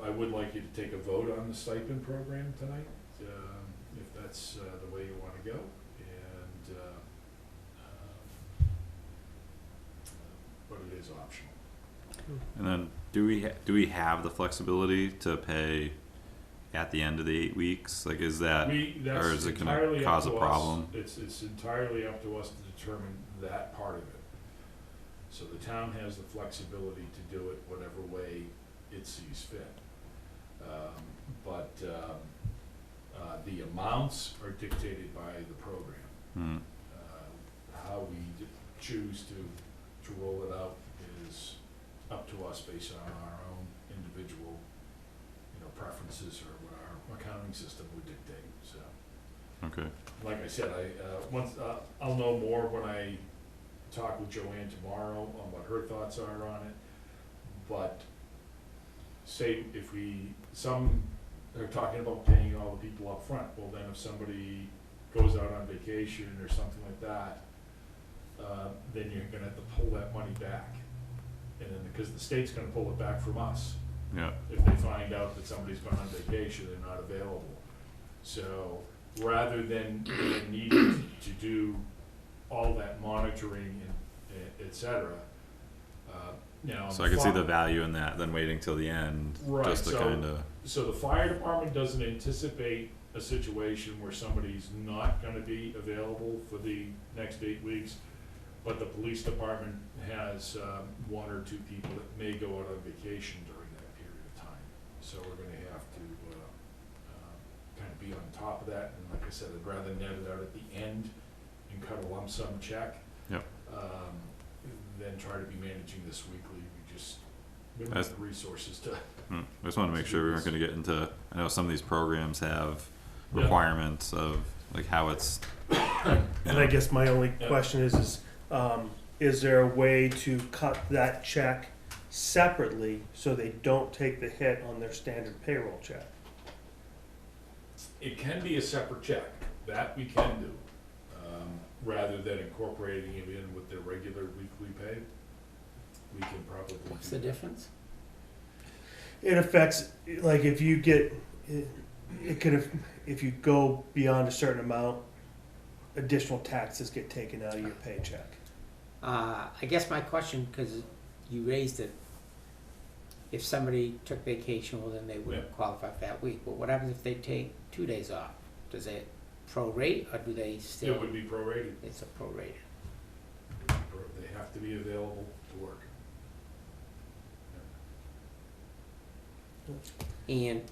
Speaker 2: I would like you to take a vote on the stipend program tonight, if that's the way you want to go. And but it is optional.
Speaker 5: And then do we have the flexibility to pay at the end of the 8 weeks? Like, is that,
Speaker 2: That's
Speaker 5: or is it gonna
Speaker 2: entirely up
Speaker 5: cause a
Speaker 2: to us.
Speaker 5: problem?
Speaker 2: It's entirely up to us to determine that part of it. So the town has the flexibility to do it whatever way it sees fit. But the amounts are dictated by the program.
Speaker 5: Hmm.
Speaker 2: How we choose to roll it out is up to us based on our own individual, preferences or what our accounting system would dictate, so.
Speaker 5: Okay.
Speaker 2: Like I said, I'll know more when I talk with Joanne tomorrow on what her thoughts are on it. But say if some are talking about paying all the people up front, well then if somebody goes out on vacation or something like that, then you're gonna have to pull that money back. And then, because the state's gonna pull it back from us.
Speaker 5: Yeah.
Speaker 2: If they find out that somebody's gone on vacation, they're not available. So rather than needing to do all that monitoring and et cetera,
Speaker 5: So I can see the value in that than waiting till the end,
Speaker 2: Right,
Speaker 5: just to
Speaker 2: so-
Speaker 5: kind of.
Speaker 2: So the fire department doesn't anticipate a situation where somebody's not gonna be available for the next 8 weeks, but the police department has one or two people that may go out on vacation during that period of time. So we're gonna have to kind of be on top of that, and like I said, I'd rather net it out at the end and cut a lump sum check.
Speaker 5: Yep.
Speaker 2: Than try to be managing this weekly. We don't have the resources to.
Speaker 5: I just wanted to make sure we weren't going to get into. I know some of these programs have
Speaker 2: Yeah.
Speaker 5: requirements of like how it's.
Speaker 4: And I guess my only
Speaker 2: Yeah.
Speaker 4: question is there a way to cut that check separately so they don't take the hit on their standard payroll check?
Speaker 2: It can be a separate check, that we can do, rather than incorporating it in with their regular weekly pay. We can probably do
Speaker 6: What's the
Speaker 2: that.
Speaker 6: difference?
Speaker 4: It affects, like, if you get, it could, if you go beyond a certain amount, additional taxes get taken out of your paycheck.
Speaker 6: I guess my question, because you raised it, if somebody took vacation, well, then they wouldn't
Speaker 2: Yeah.
Speaker 6: qualify for that week. But what happens if they take 2 days off? Does it prorate, or do they still?
Speaker 2: It would be prorated.
Speaker 6: It's a prorated.
Speaker 2: They have to be available to work.
Speaker 6: And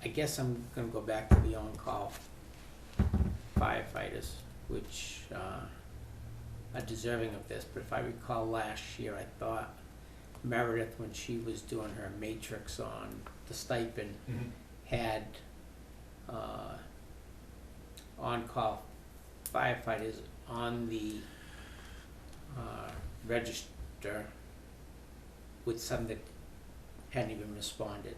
Speaker 6: I guess I'm gonna go back to the on-call firefighters, which are deserving of this. But if I recall last year, I thought Meredith, when she was doing her matrix on the stipend, had on-call firefighters on the register with some that hadn't even responded.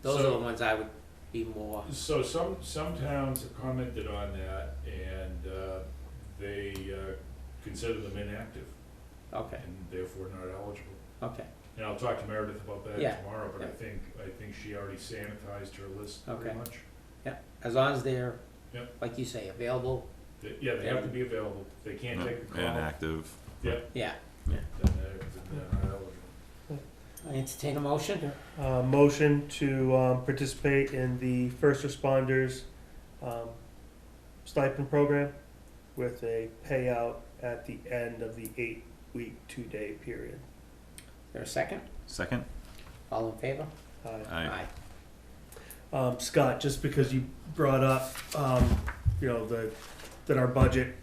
Speaker 6: Those are the
Speaker 2: So-
Speaker 6: ones I would be more,
Speaker 2: So some towns have commented on that, and they consider them inactive
Speaker 6: okay,
Speaker 2: and therefore not eligible.
Speaker 6: okay,
Speaker 2: And I'll talk to Meredith about that
Speaker 6: Yeah,
Speaker 2: tomorrow, but
Speaker 6: yeah.
Speaker 2: I think she already sanitized her list pretty
Speaker 6: Okay.
Speaker 2: much.
Speaker 6: yeah, as long as they're,
Speaker 2: Yep.
Speaker 6: like you say, available,
Speaker 2: Yeah, they have to be available. If they can't take the call,
Speaker 5: And active.
Speaker 6: yeah.
Speaker 2: then they're not eligible.
Speaker 6: I entertain a motion?
Speaker 4: Motion to participate in the first responders stipend program with a payout at the end of the 8-week, 2-day period.
Speaker 6: Is there a second?
Speaker 5: Second.
Speaker 6: All in favor?
Speaker 5: Aye.
Speaker 4: Scott, just because you brought up, that our budget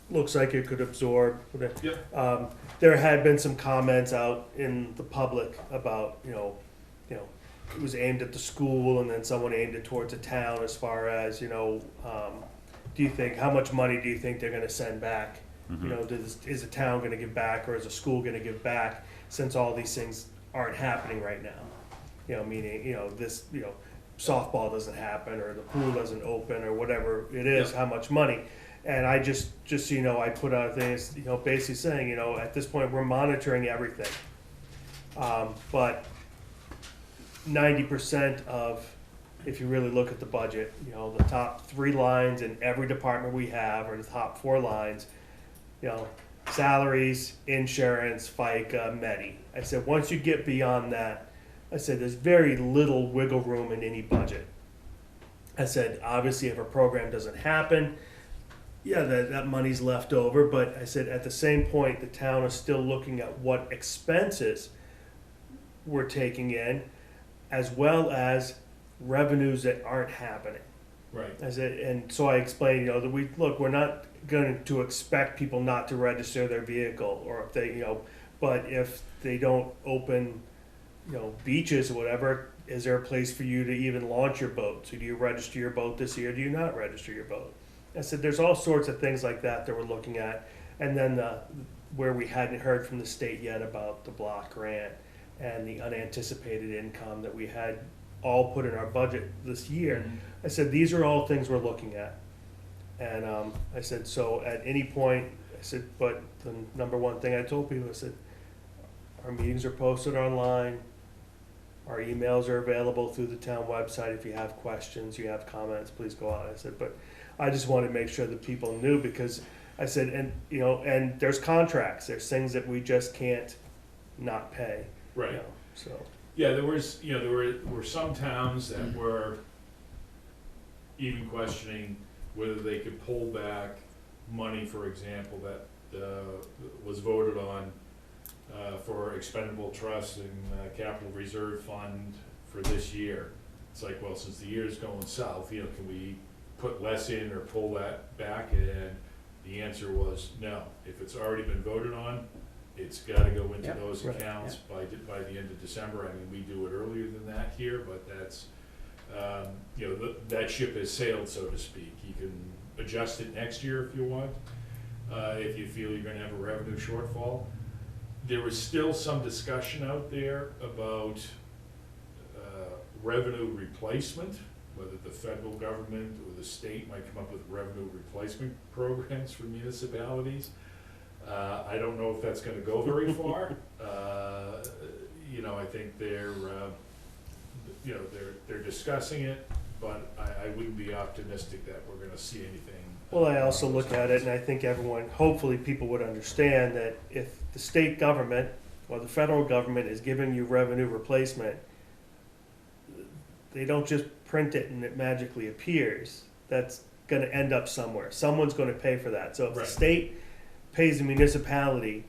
Speaker 4: looks like it could absorb.
Speaker 2: Yep.
Speaker 4: There had been some comments out in the public about, it was aimed at the school and then someone aimed it towards the town as far as, how much money do you think they're gonna send back? Is the town gonna give back or is the school gonna give back since all these things aren't happening right now? Meaning, softball doesn't happen or the pool doesn't open or whatever it is,
Speaker 2: Yeah.
Speaker 4: how much money. And I just so you know, I put out things, basically saying, at this point, we're monitoring everything. But 90% of, if you really look at the budget, the top 3 lines in every department we have, or the top 4 lines, salaries, insurance, FICA, Medi. I said, once you get beyond that, I said, there's very little wiggle room in any budget. I said, obviously, if a program doesn't happen, yeah, that money's left over, but I said, at the same point, the town is still looking at what expenses we're taking in, as well as revenues that aren't happening.
Speaker 2: Right.
Speaker 4: I said, and so I explained, that we're not going to expect people not to register their vehicle, or if they, but if they don't open, you know, beaches or whatever, is there a place for you to even launch your boat? So do you register your boat this year? Do you not register your boat? I said, there's all sorts of things like that that we're looking at. And then where we hadn't heard from the state yet about the block grant and the unanticipated income that we had all put in our budget this year. I said, these are all things we're looking at. And I said, so at any point, I said, but the number one thing I told people, I said, our meetings are posted online. Our emails are available through the town website. If you have questions, you have comments, please go out. I said, but I just wanted to make sure that people knew, because I said, and you know, and there's contracts, there's things that we just can't not pay. You
Speaker 2: Right.
Speaker 4: know, so.
Speaker 2: Yeah, there was, you know, there were some towns that were even questioning whether they could pull back money, for example, that was voted on for expendable trust and capital reserve fund for this year. It's like, well, since the year's going south, you know, can we put less in or pull that back? And the answer was no. If it's already been voted on, it's gotta go into
Speaker 6: Yep,
Speaker 2: those
Speaker 4: right,
Speaker 2: accounts by the end of December. I mean, we do it earlier than that here, but that's, you know, that ship has sailed, so to speak. You can adjust it next year if you want, if you feel you're gonna have a revenue shortfall. There was still some discussion out there about revenue replacement, whether the federal government or the state might come up with revenue replacement programs for municipalities. I don't know if that's gonna go very far. You know, I think they're discussing it, but I wouldn't be optimistic that we're gonna see anything.
Speaker 4: Well, I also look at it, and I think everyone, hopefully people would understand that if the state government or the federal government is giving you revenue replacement, they don't just print it and it magically appears. That's gonna end up somewhere. Someone's gonna pay for that. So if the
Speaker 2: Right.
Speaker 4: state pays the municipality,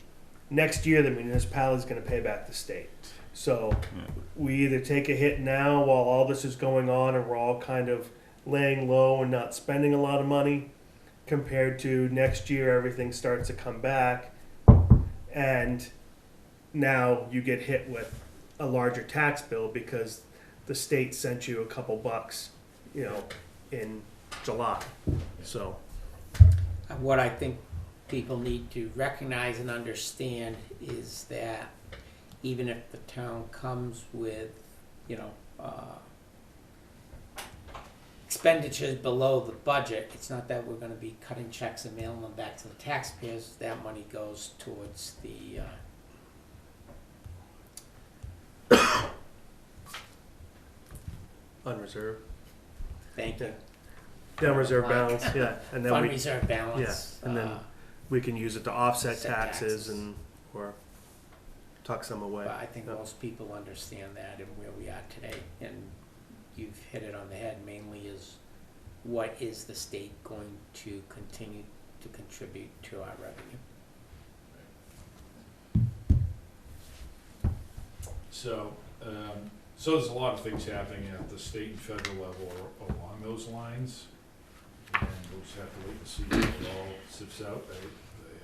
Speaker 4: next year the municipality's gonna pay back the state. So
Speaker 5: Yeah.
Speaker 4: we either take a hit now while all this is going on and we're all kind of laying low and not spending a lot of money, compared to next year everything starts to come back and now you get hit with a larger tax bill because the state sent you a couple bucks, you know, in July. So,
Speaker 6: What I think people need to recognize and understand is that even if the town comes with, you know, expenditures below the budget, it's not that we're gonna be cutting checks and mailing them back to the taxpayers. That money goes towards the,
Speaker 4: unreserved.
Speaker 6: thank you,
Speaker 4: Unreserved balance, yeah. And then
Speaker 6: fund
Speaker 4: we,
Speaker 6: reserve balance.
Speaker 4: and then we can use it to offset
Speaker 6: Offset
Speaker 4: taxes
Speaker 6: taxes.
Speaker 4: and, or tuck some away.
Speaker 6: But I think
Speaker 4: Yeah.
Speaker 6: most people understand that and where we are today, and you've hit it on the head, mainly is what is the state going to continue to contribute to our revenue?
Speaker 2: So, so there's a lot of things happening at the state and federal level along those lines. And we'll just have to wait and see how it all sifts out.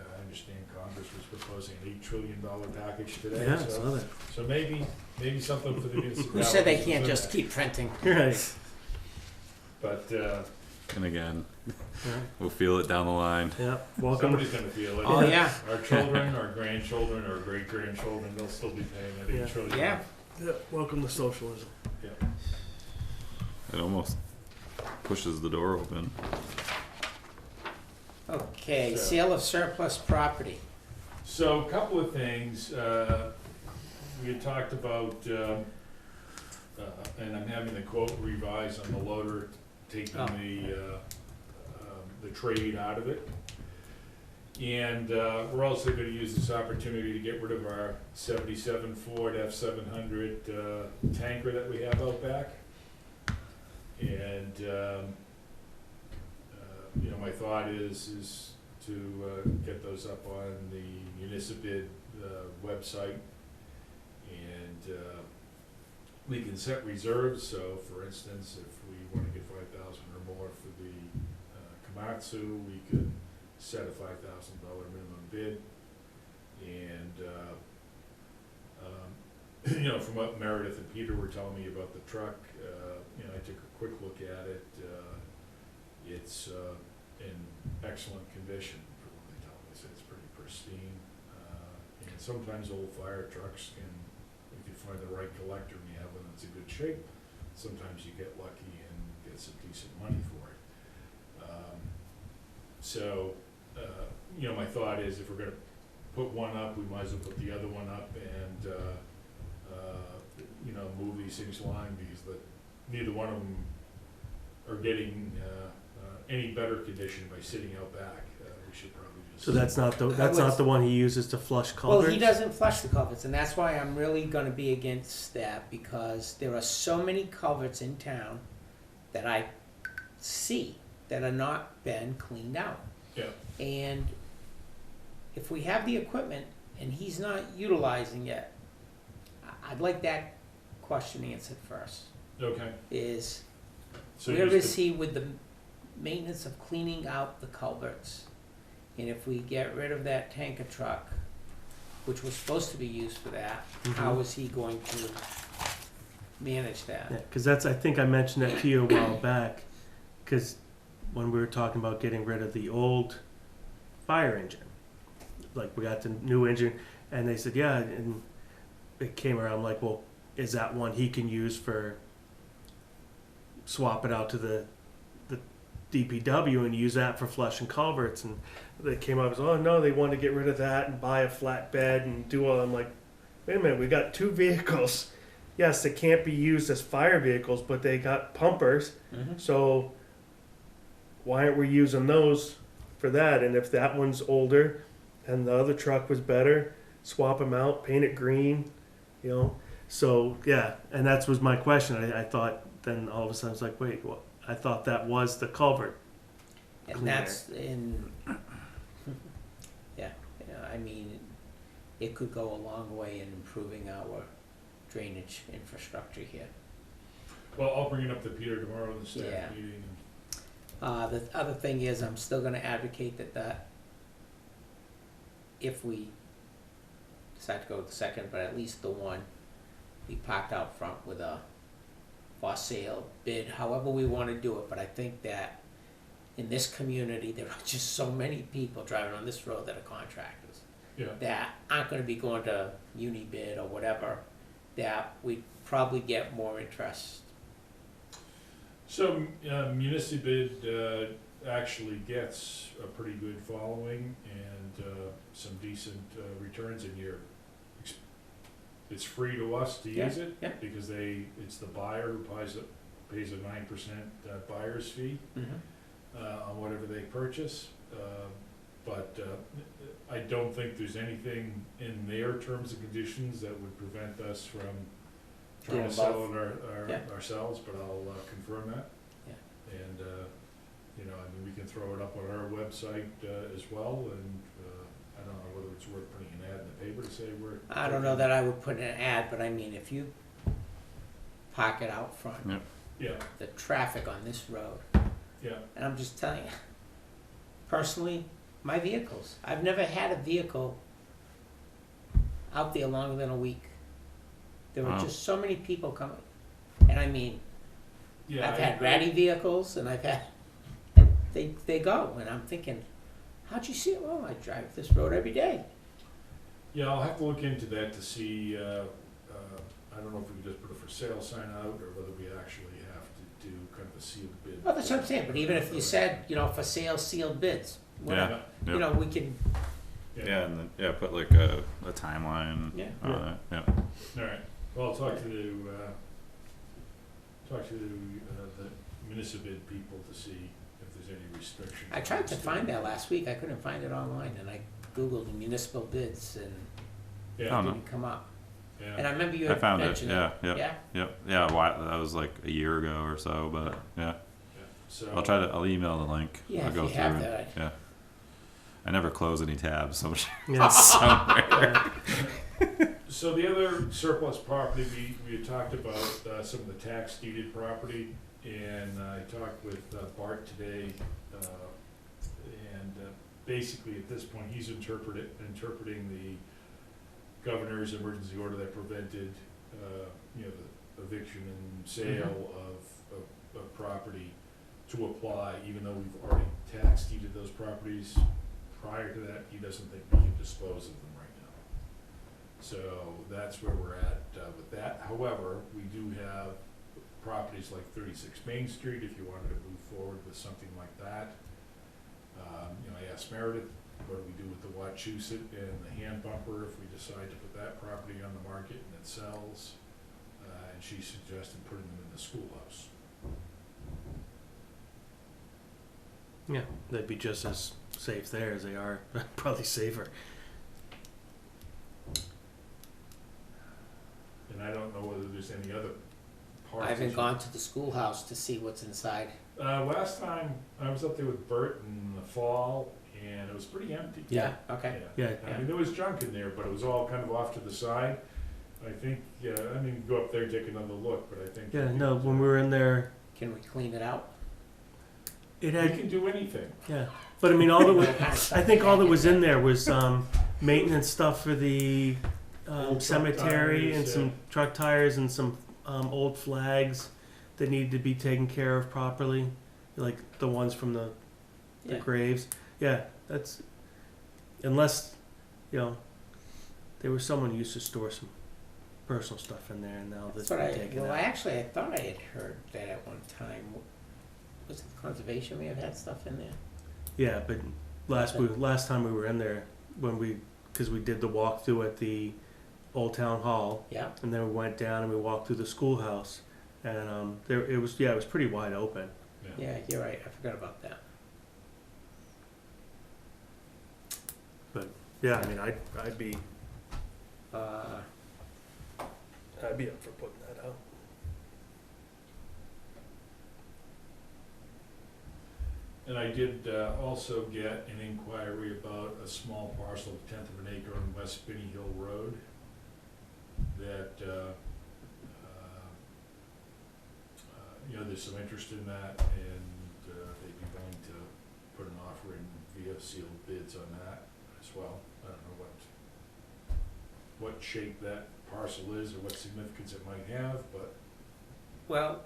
Speaker 2: I understand Congress was proposing an $8 trillion package today,
Speaker 4: Yeah, I
Speaker 2: so,
Speaker 4: saw that.
Speaker 2: so maybe something for the municipalities.
Speaker 6: Who said they can't
Speaker 2: within
Speaker 6: just
Speaker 2: that.
Speaker 6: keep printing?
Speaker 4: Right.
Speaker 2: But,
Speaker 5: And again,
Speaker 4: Right.
Speaker 5: we'll feel it down the line.
Speaker 4: Yeah, welcome.
Speaker 2: somebody's gonna feel it.
Speaker 6: Oh, yeah,
Speaker 2: Our children, our grandchildren, our great-grandchildren, they'll still be paying that
Speaker 4: Yeah.
Speaker 2: $8 trillion.
Speaker 6: yeah.
Speaker 4: Yeah, welcome to socialism.
Speaker 2: Yeah.
Speaker 5: It almost pushes the door open.
Speaker 6: Okay,
Speaker 2: So-
Speaker 6: sale of surplus property.
Speaker 2: So, a couple of things, we had talked about, and I'm having the quote revised on the loader, taking
Speaker 6: Oh.
Speaker 2: the trade out of it. And, we're also gonna use this opportunity to get rid of our '77 Ford F700, tanker that we have out back. And, you know, my thought is to get those up on the Municipid website. And we can set reserves, so for instance, if we wanna get 5,000 or more for the Komatsu, we could set a $5,000 minimum bid. And know, from what Meredith and Peter were telling me about the truck, you know, I took a quick look at it. It's in excellent condition for what they tell me. They say it's pretty pristine. And sometimes old fire trucks can, if you find the right collector and you have one that's in good shape, sometimes you get lucky and get some decent money for it. So, you know, my thought is if we're gonna put one up, we might as well put the other one up and, you know, move these things along because neither one of them are getting any better condition by sitting out back. We should probably just.
Speaker 4: So that's not the one he uses to flush culverts?
Speaker 6: Well, he doesn't flush the culverts, and that's why I'm really gonna be against that, because there are so many culverts in town that I see that are not been cleaned out.
Speaker 2: Yeah.
Speaker 6: And if we have the equipment and he's not utilizing it, I'd like that question answered first.
Speaker 2: Okay.
Speaker 6: Is
Speaker 2: So
Speaker 6: where
Speaker 2: you
Speaker 6: is
Speaker 2: just-
Speaker 6: he with the maintenance of cleaning out the culverts? And if we get rid of that tanker truck, which was supposed to be used for that, how is he going to manage that?
Speaker 4: Yeah, because I think I mentioned that to you a while back, because when we were talking about getting rid of the old fire engine, like we got the new engine, and they said, yeah, and it came around like, well, is that one he can use for swap it out to the DPW and use that for flushing culverts? And they came up as, oh no, they want to get rid of that and buy a flatbed and do all. I'm like, wait a minute, we got two vehicles. Yes, they can't be used as fire vehicles, but they got pumpers.
Speaker 6: Mhm.
Speaker 4: So why aren't we using those for that? And if that one's older and the other truck was better, swap them out, paint it green, you know? So yeah, and that was my question. I thought then all of a sudden it's like, wait, what? I thought that was the culvert.
Speaker 6: And
Speaker 4: Cleaner.
Speaker 6: that's in, yeah, I mean, it could go a long way in improving our drainage infrastructure here.
Speaker 2: Well, I'll bring it up to Peter tomorrow in the staff
Speaker 6: Yeah.
Speaker 2: meeting.
Speaker 6: The other thing is, I'm still gonna advocate that if we decide to go with the second, but at least the one, be parked out front with a for sale bid, however we wanna do it, but I think that in this community, there are just so many people driving on this road that are contractors,
Speaker 2: Yeah.
Speaker 6: that aren't gonna be going to Unibid or whatever, that we'd probably get more interest.
Speaker 2: So Municipid actually gets a pretty good following and some decent returns in year. It's free to us to use it
Speaker 6: yeah.
Speaker 2: because it's the buyer who pays a 9% buyer's fee on whatever they purchase. But I don't think there's anything in their terms and conditions that would prevent us from trying
Speaker 6: Going
Speaker 2: to sell
Speaker 6: above.
Speaker 2: it ourselves, but I'll confirm that.
Speaker 6: Yeah.
Speaker 2: And, you know, I mean, we can throw it up on our website as well, and I don't know whether it's worth putting an ad in the paper to say we're.
Speaker 6: I don't know that I would put an ad, but I mean, if you park it out front,
Speaker 5: Yep.
Speaker 2: Yeah,
Speaker 6: the traffic on this road,
Speaker 2: yeah,
Speaker 6: and I'm just telling you, personally, my vehicles, I've never had a vehicle out there longer than a week. There are
Speaker 5: Wow.
Speaker 6: just so many people coming, and I mean,
Speaker 2: yeah.
Speaker 6: I've had ratty vehicles, and and they go, and I'm thinking, how'd you see it? Well, I drive this road every day.
Speaker 2: Yeah, I'll have to look into that to see, I don't know if we can just put a for sale sign out, or whether we actually have to do kind of a sealed bid.
Speaker 6: Well, that's what I'm saying, but even if you said, for sale, sealed bids, whatever,
Speaker 5: Yeah.
Speaker 6: you know, we can,
Speaker 5: Yeah, and then, yeah, put like a timeline
Speaker 6: Yeah.
Speaker 5: on it. Yeah.
Speaker 2: All right, well, I'll talk to the Municipid people to see if there's any restrictions.
Speaker 6: I tried to find that last week, I couldn't find it online, and I Googled municipal bids, and it
Speaker 2: Yeah,
Speaker 5: Oh, no.
Speaker 6: didn't come up.
Speaker 2: yeah.
Speaker 6: And I remember you
Speaker 5: I
Speaker 6: had
Speaker 5: found it.
Speaker 6: mentioned
Speaker 5: Yeah,
Speaker 6: it.
Speaker 5: yeah, yeah. Why, that was like a year ago or so, but yeah.
Speaker 2: Yeah. So.
Speaker 5: I'll email the link.
Speaker 6: Yeah,
Speaker 5: I'll
Speaker 6: if
Speaker 5: go
Speaker 6: you
Speaker 5: through
Speaker 6: have
Speaker 5: it.
Speaker 6: that.
Speaker 5: Yeah. I never close any tabs, so
Speaker 4: Yeah.
Speaker 5: somewhere.
Speaker 2: So the other surplus property, we had talked about some of the tax deeded property, and I talked with Bart today, and basically at this point, he's interpreting the governor's emergency order that prevented you know, the eviction and sale of property to apply, even though we've already tax deeded those properties prior to that, he doesn't think we can dispose of them right now. So that's where we're at with that. However, we do have properties like 36 Main Street, if you wanted to move forward with something like that. You know, I asked Meredith, what do we do with the Wachusett and the hand bumper if we decide to put that property on the market and it sells? And she suggested putting them in the schoolhouse.
Speaker 4: Yeah, they'd be just as safe there as they are, probably safer.
Speaker 2: And I don't know whether there's any other
Speaker 6: I
Speaker 2: parts.
Speaker 6: haven't gone to the schoolhouse to see what's inside.
Speaker 2: Last time I was up there with Bert in the fall, and it was pretty empty.
Speaker 6: Yeah, okay.
Speaker 4: Yeah.
Speaker 2: I mean, there was junk in there, but it was all kind of off to the side. I think, I mean, go up there and take another look, but I think.
Speaker 4: Yeah, no, when we were in there,
Speaker 6: Can we clean it out?
Speaker 4: it
Speaker 2: You
Speaker 4: had,
Speaker 2: can do anything.
Speaker 4: yeah. But I mean, all that was, I think all that was in there was maintenance stuff for the
Speaker 2: Old truck
Speaker 4: cemetery
Speaker 2: tires,
Speaker 4: and some truck tires and some old flags that needed to be taken care of properly, like the ones from the
Speaker 6: Yeah.
Speaker 4: graves. Yeah, that's unless, you know, there was someone who used to store some personal stuff in there, and now
Speaker 6: That's
Speaker 4: that's
Speaker 6: what
Speaker 4: been
Speaker 6: I,
Speaker 4: taken
Speaker 6: well,
Speaker 4: out.
Speaker 6: actually, I thought I had heard that at one time. Was it conservation may have had stuff in there?
Speaker 4: Yeah, but last time we were in there, because we did the walkthrough at the Old Town Hall,
Speaker 6: Yeah,
Speaker 4: and then we went down and we walked through the schoolhouse, and it was pretty wide open.
Speaker 6: yeah, you're right, I forgot about that.
Speaker 4: Yeah, I mean, I'd be
Speaker 6: Uh,
Speaker 4: up for putting that out.
Speaker 2: And I did also get an inquiry about a small parcel, a tenth of an acre on West Spinney Hill Road that, you know, there's some interest in that, and they'd be willing to put an offer in via sealed bids on that as well. I don't know what shape that parcel is or what significance it might have, but
Speaker 6: well,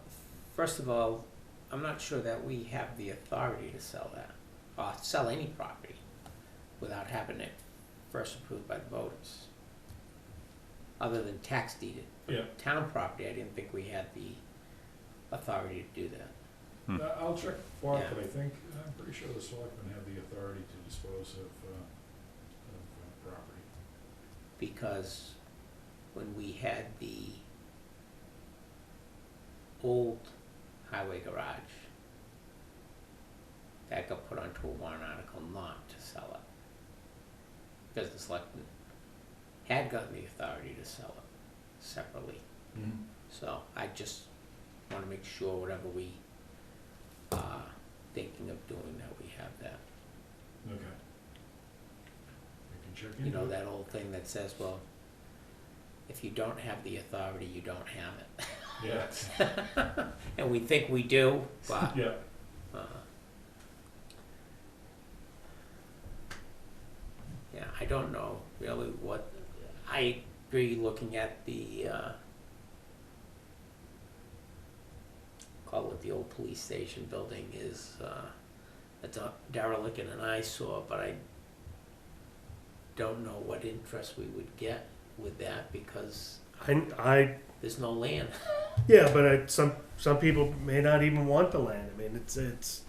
Speaker 6: first of all, I'm not sure that we have the authority to sell that, or sell any property without having it first approved by the voters. Other than tax deeded.
Speaker 2: yeah.
Speaker 6: Town property, I didn't think we had the authority to do that.
Speaker 2: I'll check for it,
Speaker 6: Yeah.
Speaker 2: but I'm pretty sure the selectmen have the authority to dispose of property.
Speaker 6: Because when we had the old highway garage, that got put onto a warrant article not to sell it. Because the selectmen had gotten the authority to sell it separately. So I just wanna make sure whatever we are thinking of doing, that we have that.
Speaker 2: Okay. I can check into it.
Speaker 6: You know, that old thing that says, well, if you don't have the authority, you don't have it.
Speaker 2: Yeah,
Speaker 6: And we think we do, but,
Speaker 2: yeah.
Speaker 6: yeah, I don't know really what, I agree looking at the, call it the old police station building is, it's a derelict and an eyesore, but I don't know what interest we would get with that because
Speaker 4: I
Speaker 6: there's no land.
Speaker 4: yeah, but some people may not even want the land. I mean, it's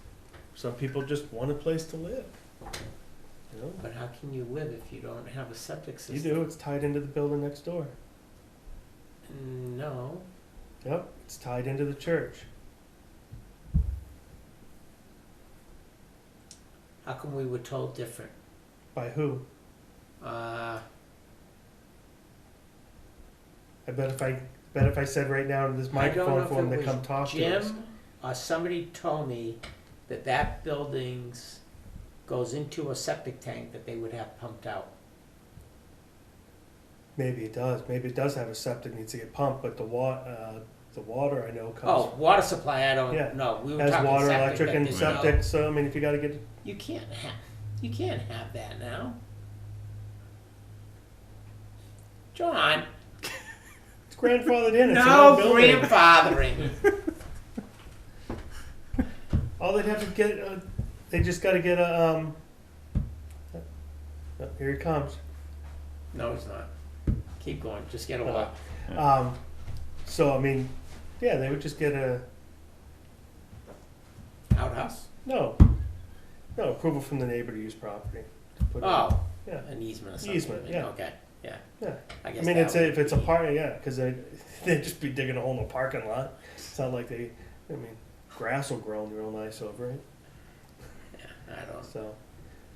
Speaker 4: some people just want a place to live. You know,
Speaker 6: But how can you live if you don't have a septic
Speaker 4: you
Speaker 6: system?
Speaker 4: do. It's tied into the building next door.
Speaker 6: No,
Speaker 4: Yep, it's tied into the church.
Speaker 6: how come we were told different?
Speaker 4: By who? I bet if I said right now to this
Speaker 6: I don't know
Speaker 4: microphone
Speaker 6: if
Speaker 4: for them
Speaker 6: it
Speaker 4: to
Speaker 6: was
Speaker 4: come talk to us.
Speaker 6: Jim or somebody told me that that building's goes into a septic tank that they would have pumped out.
Speaker 4: Maybe it does. Maybe it does have a septic needs to get pumped, but the water I know comes
Speaker 6: Oh, water supply, I don't
Speaker 4: Yeah.
Speaker 6: know. We were
Speaker 4: has
Speaker 6: talking
Speaker 4: water,
Speaker 6: septic.
Speaker 4: electric,
Speaker 6: I
Speaker 4: and
Speaker 6: didn't know.
Speaker 4: septic. So I mean, if you got to get
Speaker 6: You can't have that now. John,
Speaker 4: it's grandfathered in. It's an
Speaker 6: No
Speaker 4: old building.
Speaker 6: grandfathering.
Speaker 4: All they'd have to get, they just got to get a. Here he comes.
Speaker 6: No, it's not. Keep going. Just get a walk.
Speaker 4: So I mean, yeah, they would just get a
Speaker 6: Outhouse.
Speaker 4: no approval from the neighbor to use property. To put in.
Speaker 6: Oh,
Speaker 4: Yeah.
Speaker 6: an easement or something.
Speaker 4: Easement, yeah.
Speaker 6: Okay. Yeah.
Speaker 4: Yeah.
Speaker 6: I
Speaker 4: I
Speaker 6: guess.
Speaker 4: mean,
Speaker 6: that
Speaker 4: it's
Speaker 6: would
Speaker 4: if it's a
Speaker 6: be-
Speaker 4: part, yeah, because they'd just be digging a hole in the parking lot. It's not like they. I mean, grass will grow real nice over it.
Speaker 6: Yeah, I don't.
Speaker 4: So,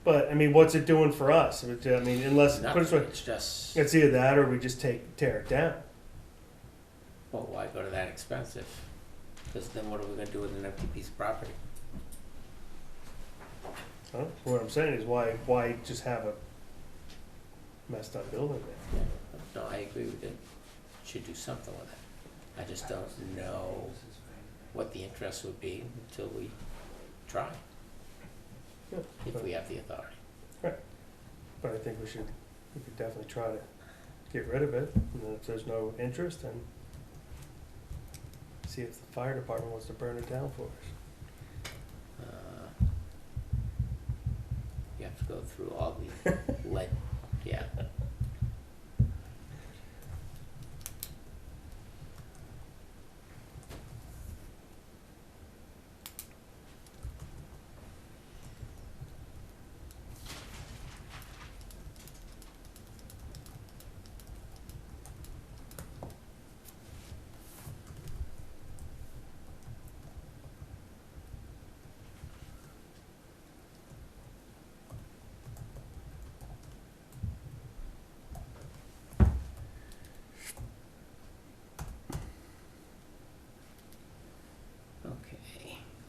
Speaker 4: but I mean, what's it doing for us? I mean, unless put it this
Speaker 6: Nothing.
Speaker 4: way,
Speaker 6: It's just.
Speaker 4: it's either that or we just tear it down.
Speaker 6: Well, why go to that expensive? Because then what are we gonna do with an empty piece of property?
Speaker 4: Huh? What I'm saying is why just have a messed up building there?
Speaker 6: Yeah. No, I agree with it. Should do something with it. I just don't know what the interest would be until we try,
Speaker 4: Yeah,
Speaker 6: if
Speaker 4: but,
Speaker 6: we have the authority.
Speaker 4: but I think we could definitely try to get rid of it. And then if there's no interest, then see if the fire department wants to burn it down for us.
Speaker 6: You have to go through all the lead, yeah.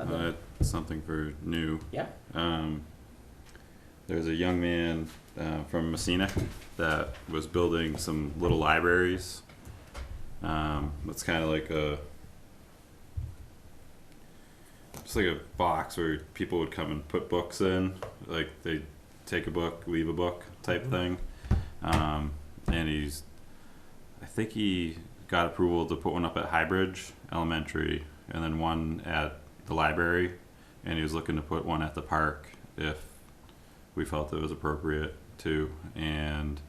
Speaker 6: Okay.
Speaker 5: Something for new.
Speaker 6: Yeah.
Speaker 5: There's a young man from Messina that was building some little libraries. It's kind of like just like a box where people would come and put books in, like they take a book, leave a book type thing. And I think he got approval to put one up at Highbridge Elementary and then one at the library, and he was looking to put one at the park if we felt it was appropriate too. And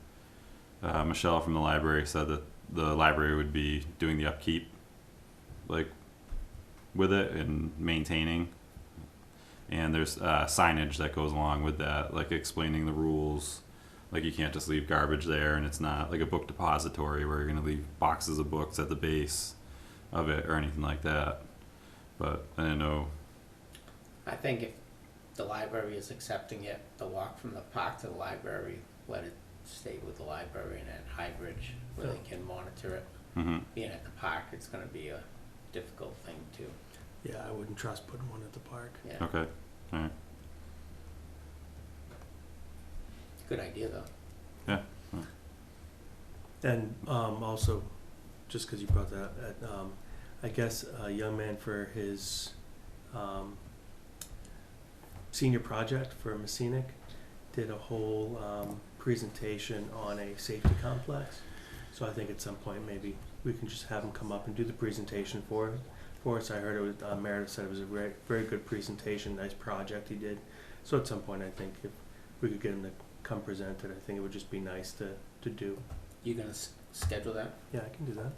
Speaker 5: Michelle from the library said that the library would be doing the upkeep, like with it and maintaining. And there's signage that goes along with that, like explaining the rules. Like you can't just leave garbage there, and it's not like a book depository where you're gonna leave boxes of books at the base of it or anything like that. But I didn't know.
Speaker 6: I think if the library is accepting it, the walk from the park to the library, let it stay with the library and at Highbridge where they can monitor it.
Speaker 5: Mm-hmm.
Speaker 6: Being at the park, it's gonna be a difficult thing to,
Speaker 4: Yeah, I wouldn't trust putting one at the park.
Speaker 6: yeah.
Speaker 5: Okay. All right.
Speaker 6: Good idea though.
Speaker 5: Yeah.
Speaker 4: And also, just because you brought that, I guess a young man for his senior project for Messinic did a whole presentation on a safety complex. So I think at some point maybe we can just have him come up and do the presentation for us. I heard it was Meredith said it was a very, very good presentation, nice project he did. So at some point I think if we could get him to come present it, I think it would just be nice to do.
Speaker 6: You gonna schedule that?
Speaker 4: Yeah, I can do that.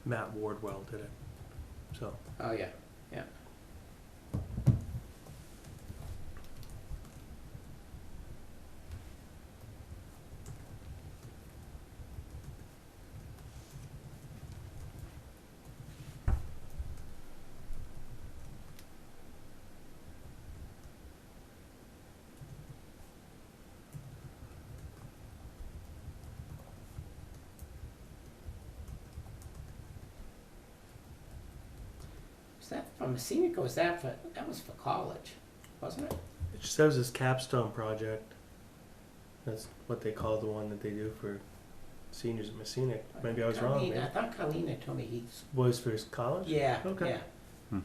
Speaker 4: Matt Wardwell did it. So
Speaker 6: Oh, yeah, yeah. Was that from a scenic or was that was for college, wasn't it?
Speaker 4: it just says his capstone project. That's what they call the one that they do for seniors at Messina. Maybe I was wrong.
Speaker 6: Colleen, I
Speaker 4: Man.
Speaker 6: thought Colleen had told me he's,
Speaker 4: Was for his college?
Speaker 6: yeah,
Speaker 4: Okay.
Speaker 6: yeah.
Speaker 5: Hmm.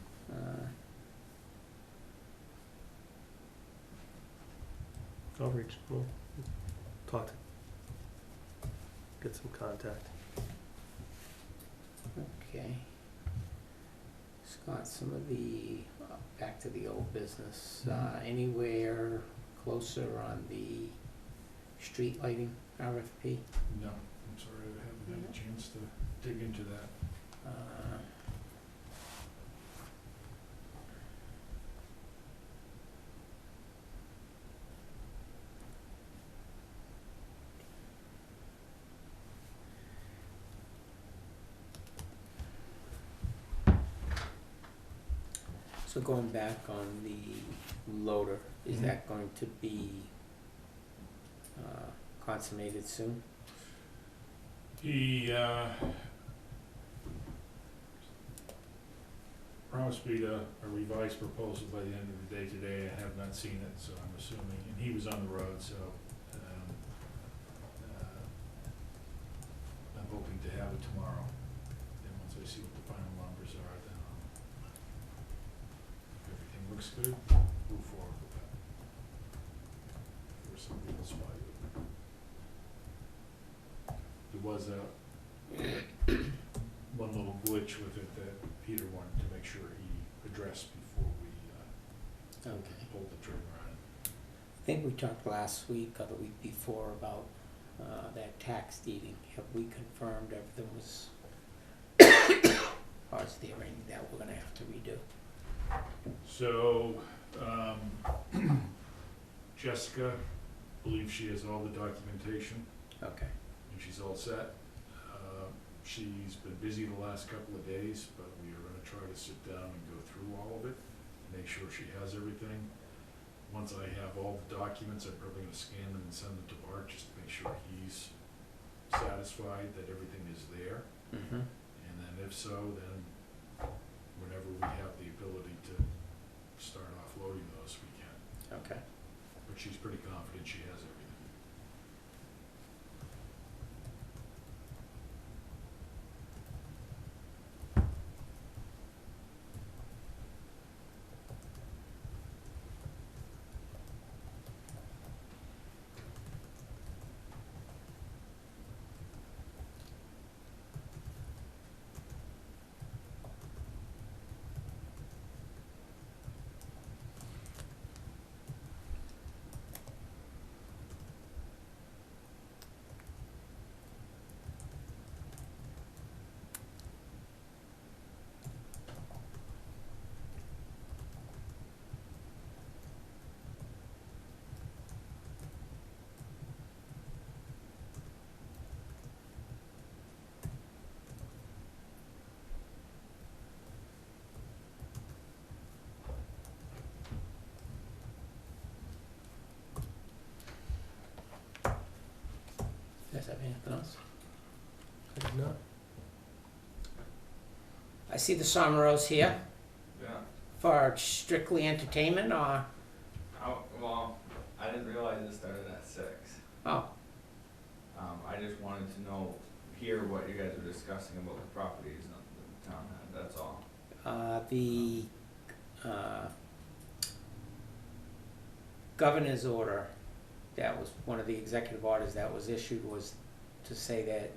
Speaker 4: I'll reach. We'll talk to. Get some contact.
Speaker 6: Okay. Scott, some of the, back to the old business, anywhere closer on the street lighting RFP?
Speaker 2: No, I'm sorry, I haven't had a chance to dig into that.
Speaker 6: Uh, So going back on the loader, is
Speaker 2: Mhm.
Speaker 6: that going to be consummated soon?
Speaker 2: He, promised me a revised proposal by the end of the day today. I have not seen it, so I'm assuming, and he was on the road, so, I'm hoping to have it tomorrow. Then once I see what the final numbers are, then if everything looks good, move forward with that. Or somebody else buy it. There was one little glitch with it that Peter wanted to make sure he addressed before we,
Speaker 6: Okay.
Speaker 2: pulled the trigger on it.
Speaker 6: I think we talked last week or the week before about that tax deeding. Have we confirmed everything was or is there anything that we're gonna have to redo?
Speaker 2: So, Jessica believes she has all the documentation
Speaker 6: Okay.
Speaker 2: and she's all set. She's been busy the last couple of days, but we are gonna try to sit down and go through all of it, make sure she has everything. Once I have all the documents, I'm probably gonna scan them and send them to Bart, just to make sure he's satisfied that everything is there.
Speaker 6: Mm-hmm.
Speaker 2: And then if so, then whenever we have the ability to start offloading those, we can.
Speaker 6: Okay.
Speaker 2: But she's pretty confident she has everything.
Speaker 6: You guys have anything else?
Speaker 4: I did not.
Speaker 6: I see the Someros here
Speaker 7: Yeah.
Speaker 6: for strictly entertainment or,
Speaker 7: Well, I didn't realize it started at 6.
Speaker 6: oh,
Speaker 7: I just wanted to hear what you guys were discussing about the properties that the town had, that's all.
Speaker 6: the governor's order, that was one of the executive orders that was issued, was to say that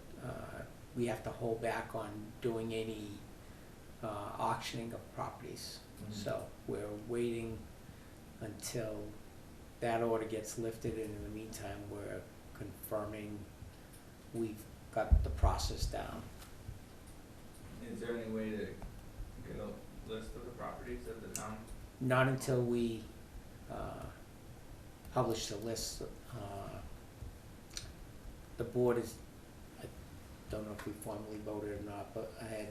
Speaker 6: we have to hold back on doing any auctioning of properties. So we're waiting until that order gets lifted, and in the meantime, we're confirming we've got the process down.
Speaker 7: Is there any way to get a list of the properties of the town?
Speaker 6: Not until we publish the list. The board is, I don't know if we formally voted or not, but I had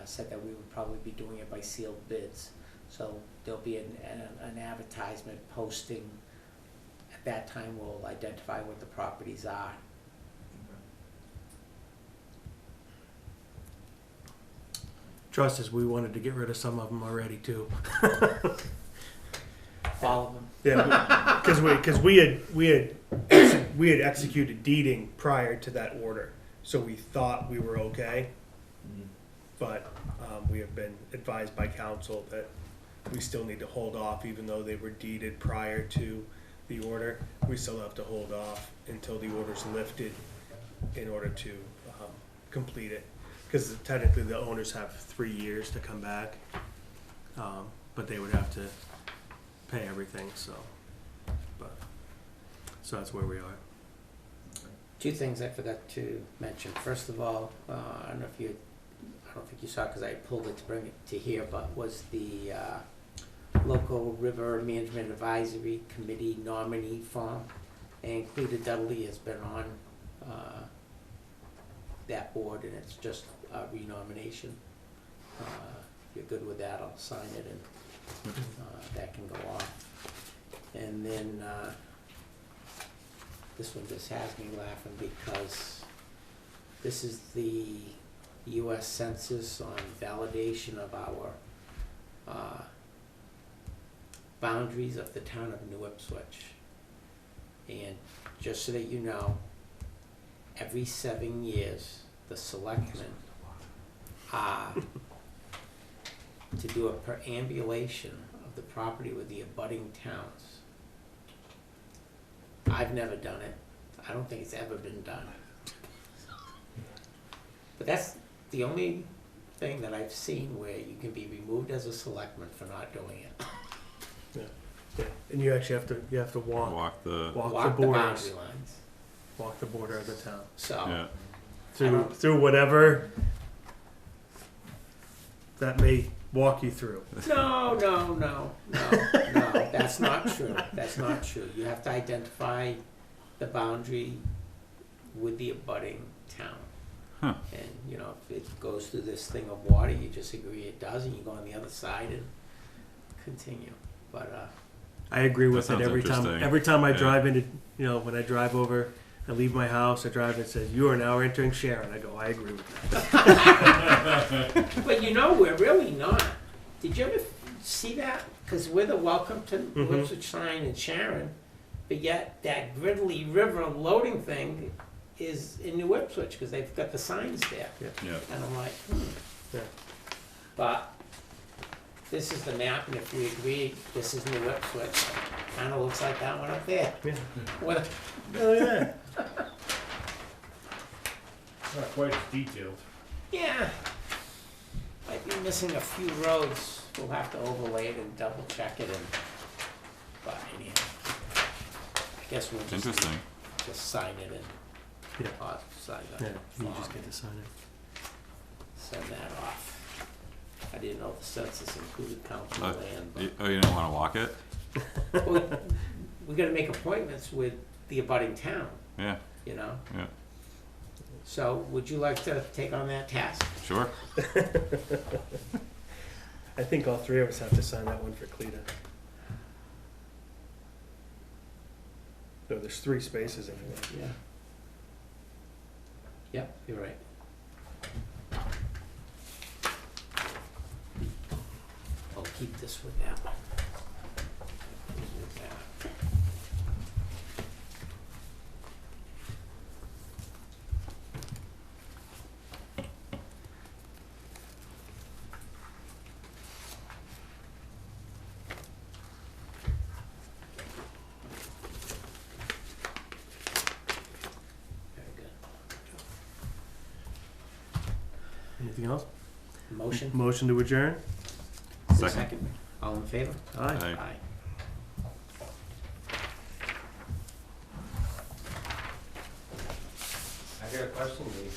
Speaker 6: said that we would probably be doing it by sealed bids. So there'll be an advertisement posting. At that time, we'll identify what the properties are.
Speaker 4: Trust us, we wanted to get rid of some of them already too.
Speaker 6: All of them.
Speaker 4: Yeah, because we had executed deeding prior to that order, So we thought we were okay, but we have been advised by council that we still need to hold off, even though they were deeded prior to the order. We still have to hold off until the order's lifted in order to complete it. Because technically the owners have 3 years to come back, but they would have to pay everything, so that's where we are.
Speaker 6: Two things I forgot to mention. First of all, I don't think you saw because I pulled it to bring it to here, but was the local river management advisory committee nominee form. And Cleta Dudley has been on that board, and it's just a renomination. If you're good with that, I'll sign it, and that can go off. And then this one just has me laughing because this is the U.S. Census on validation of our boundaries of the town of New Ipswich. And just so that you know, every 7 years, the selectmen are to do a perambulation of the property with the abutting towns. I've never done it. I don't think it's ever been done. But that's the only thing that I've seen where you can be removed as a selectman for not doing it.
Speaker 4: Yeah. And you actually have to walk
Speaker 5: Walk the,
Speaker 4: the
Speaker 6: Walk the
Speaker 4: borders,
Speaker 6: boundary lines.
Speaker 4: walk the border of the town
Speaker 6: So,
Speaker 5: yeah,
Speaker 4: through whatever that may walk you through.
Speaker 6: no, that's not true. That's not true. You have to identify the boundary with the abutting town.
Speaker 5: Huh.
Speaker 6: And, you know, if it goes through this thing of water, you just agree it does, and you go on the other side and continue. But,
Speaker 4: I agree with
Speaker 5: That
Speaker 4: it
Speaker 5: sounds
Speaker 4: every time.
Speaker 5: interesting.
Speaker 4: Every time I
Speaker 5: Yeah.
Speaker 4: drive into, when I drive over, I leave my house, I drive and it says, "You are now entering Sharon." I go, I agree with that.
Speaker 6: but you know, we're really not. Did you ever see that? Because we're the welcome to New Ipswich sign in Sharon, but yet that Gridley River loading thing is in New Ipswich because they've got the signs there.
Speaker 5: yeah.
Speaker 6: And I'm like,
Speaker 4: Yeah.
Speaker 6: But this is the map, and if we agree, this is New Ipswich. Kind of looks like that one up there.
Speaker 4: Yeah.
Speaker 6: What?
Speaker 4: Oh yeah.
Speaker 2: Not quite as detailed.
Speaker 6: Yeah. Might be missing a few roads. We'll have to overlay it and double check it. But anyhow, I guess we'll
Speaker 5: Interesting.
Speaker 6: just sign it and
Speaker 4: Yeah.
Speaker 6: sign
Speaker 4: Yeah.
Speaker 6: that
Speaker 4: You
Speaker 6: form
Speaker 4: just get to sign it.
Speaker 6: send that off. I didn't know the census included council land, but
Speaker 5: Oh, you don't want to walk it?
Speaker 6: well, we gotta make appointments with the abutting town,
Speaker 5: Yeah,
Speaker 6: you know?
Speaker 5: yeah,
Speaker 6: So would you like to take on that task?
Speaker 5: sure.
Speaker 4: I think all three of us have to sign that one for Cleta. No, there's 3 spaces anyway.
Speaker 6: Yeah. Yep, you're right. I'll keep this with that one. With that. Very good.
Speaker 4: Anything else?
Speaker 6: Motion?
Speaker 4: Motion to adjourn?
Speaker 5: Second.
Speaker 6: All in favor?
Speaker 4: Aye.
Speaker 5: Aye.
Speaker 8: I got a question, Lee.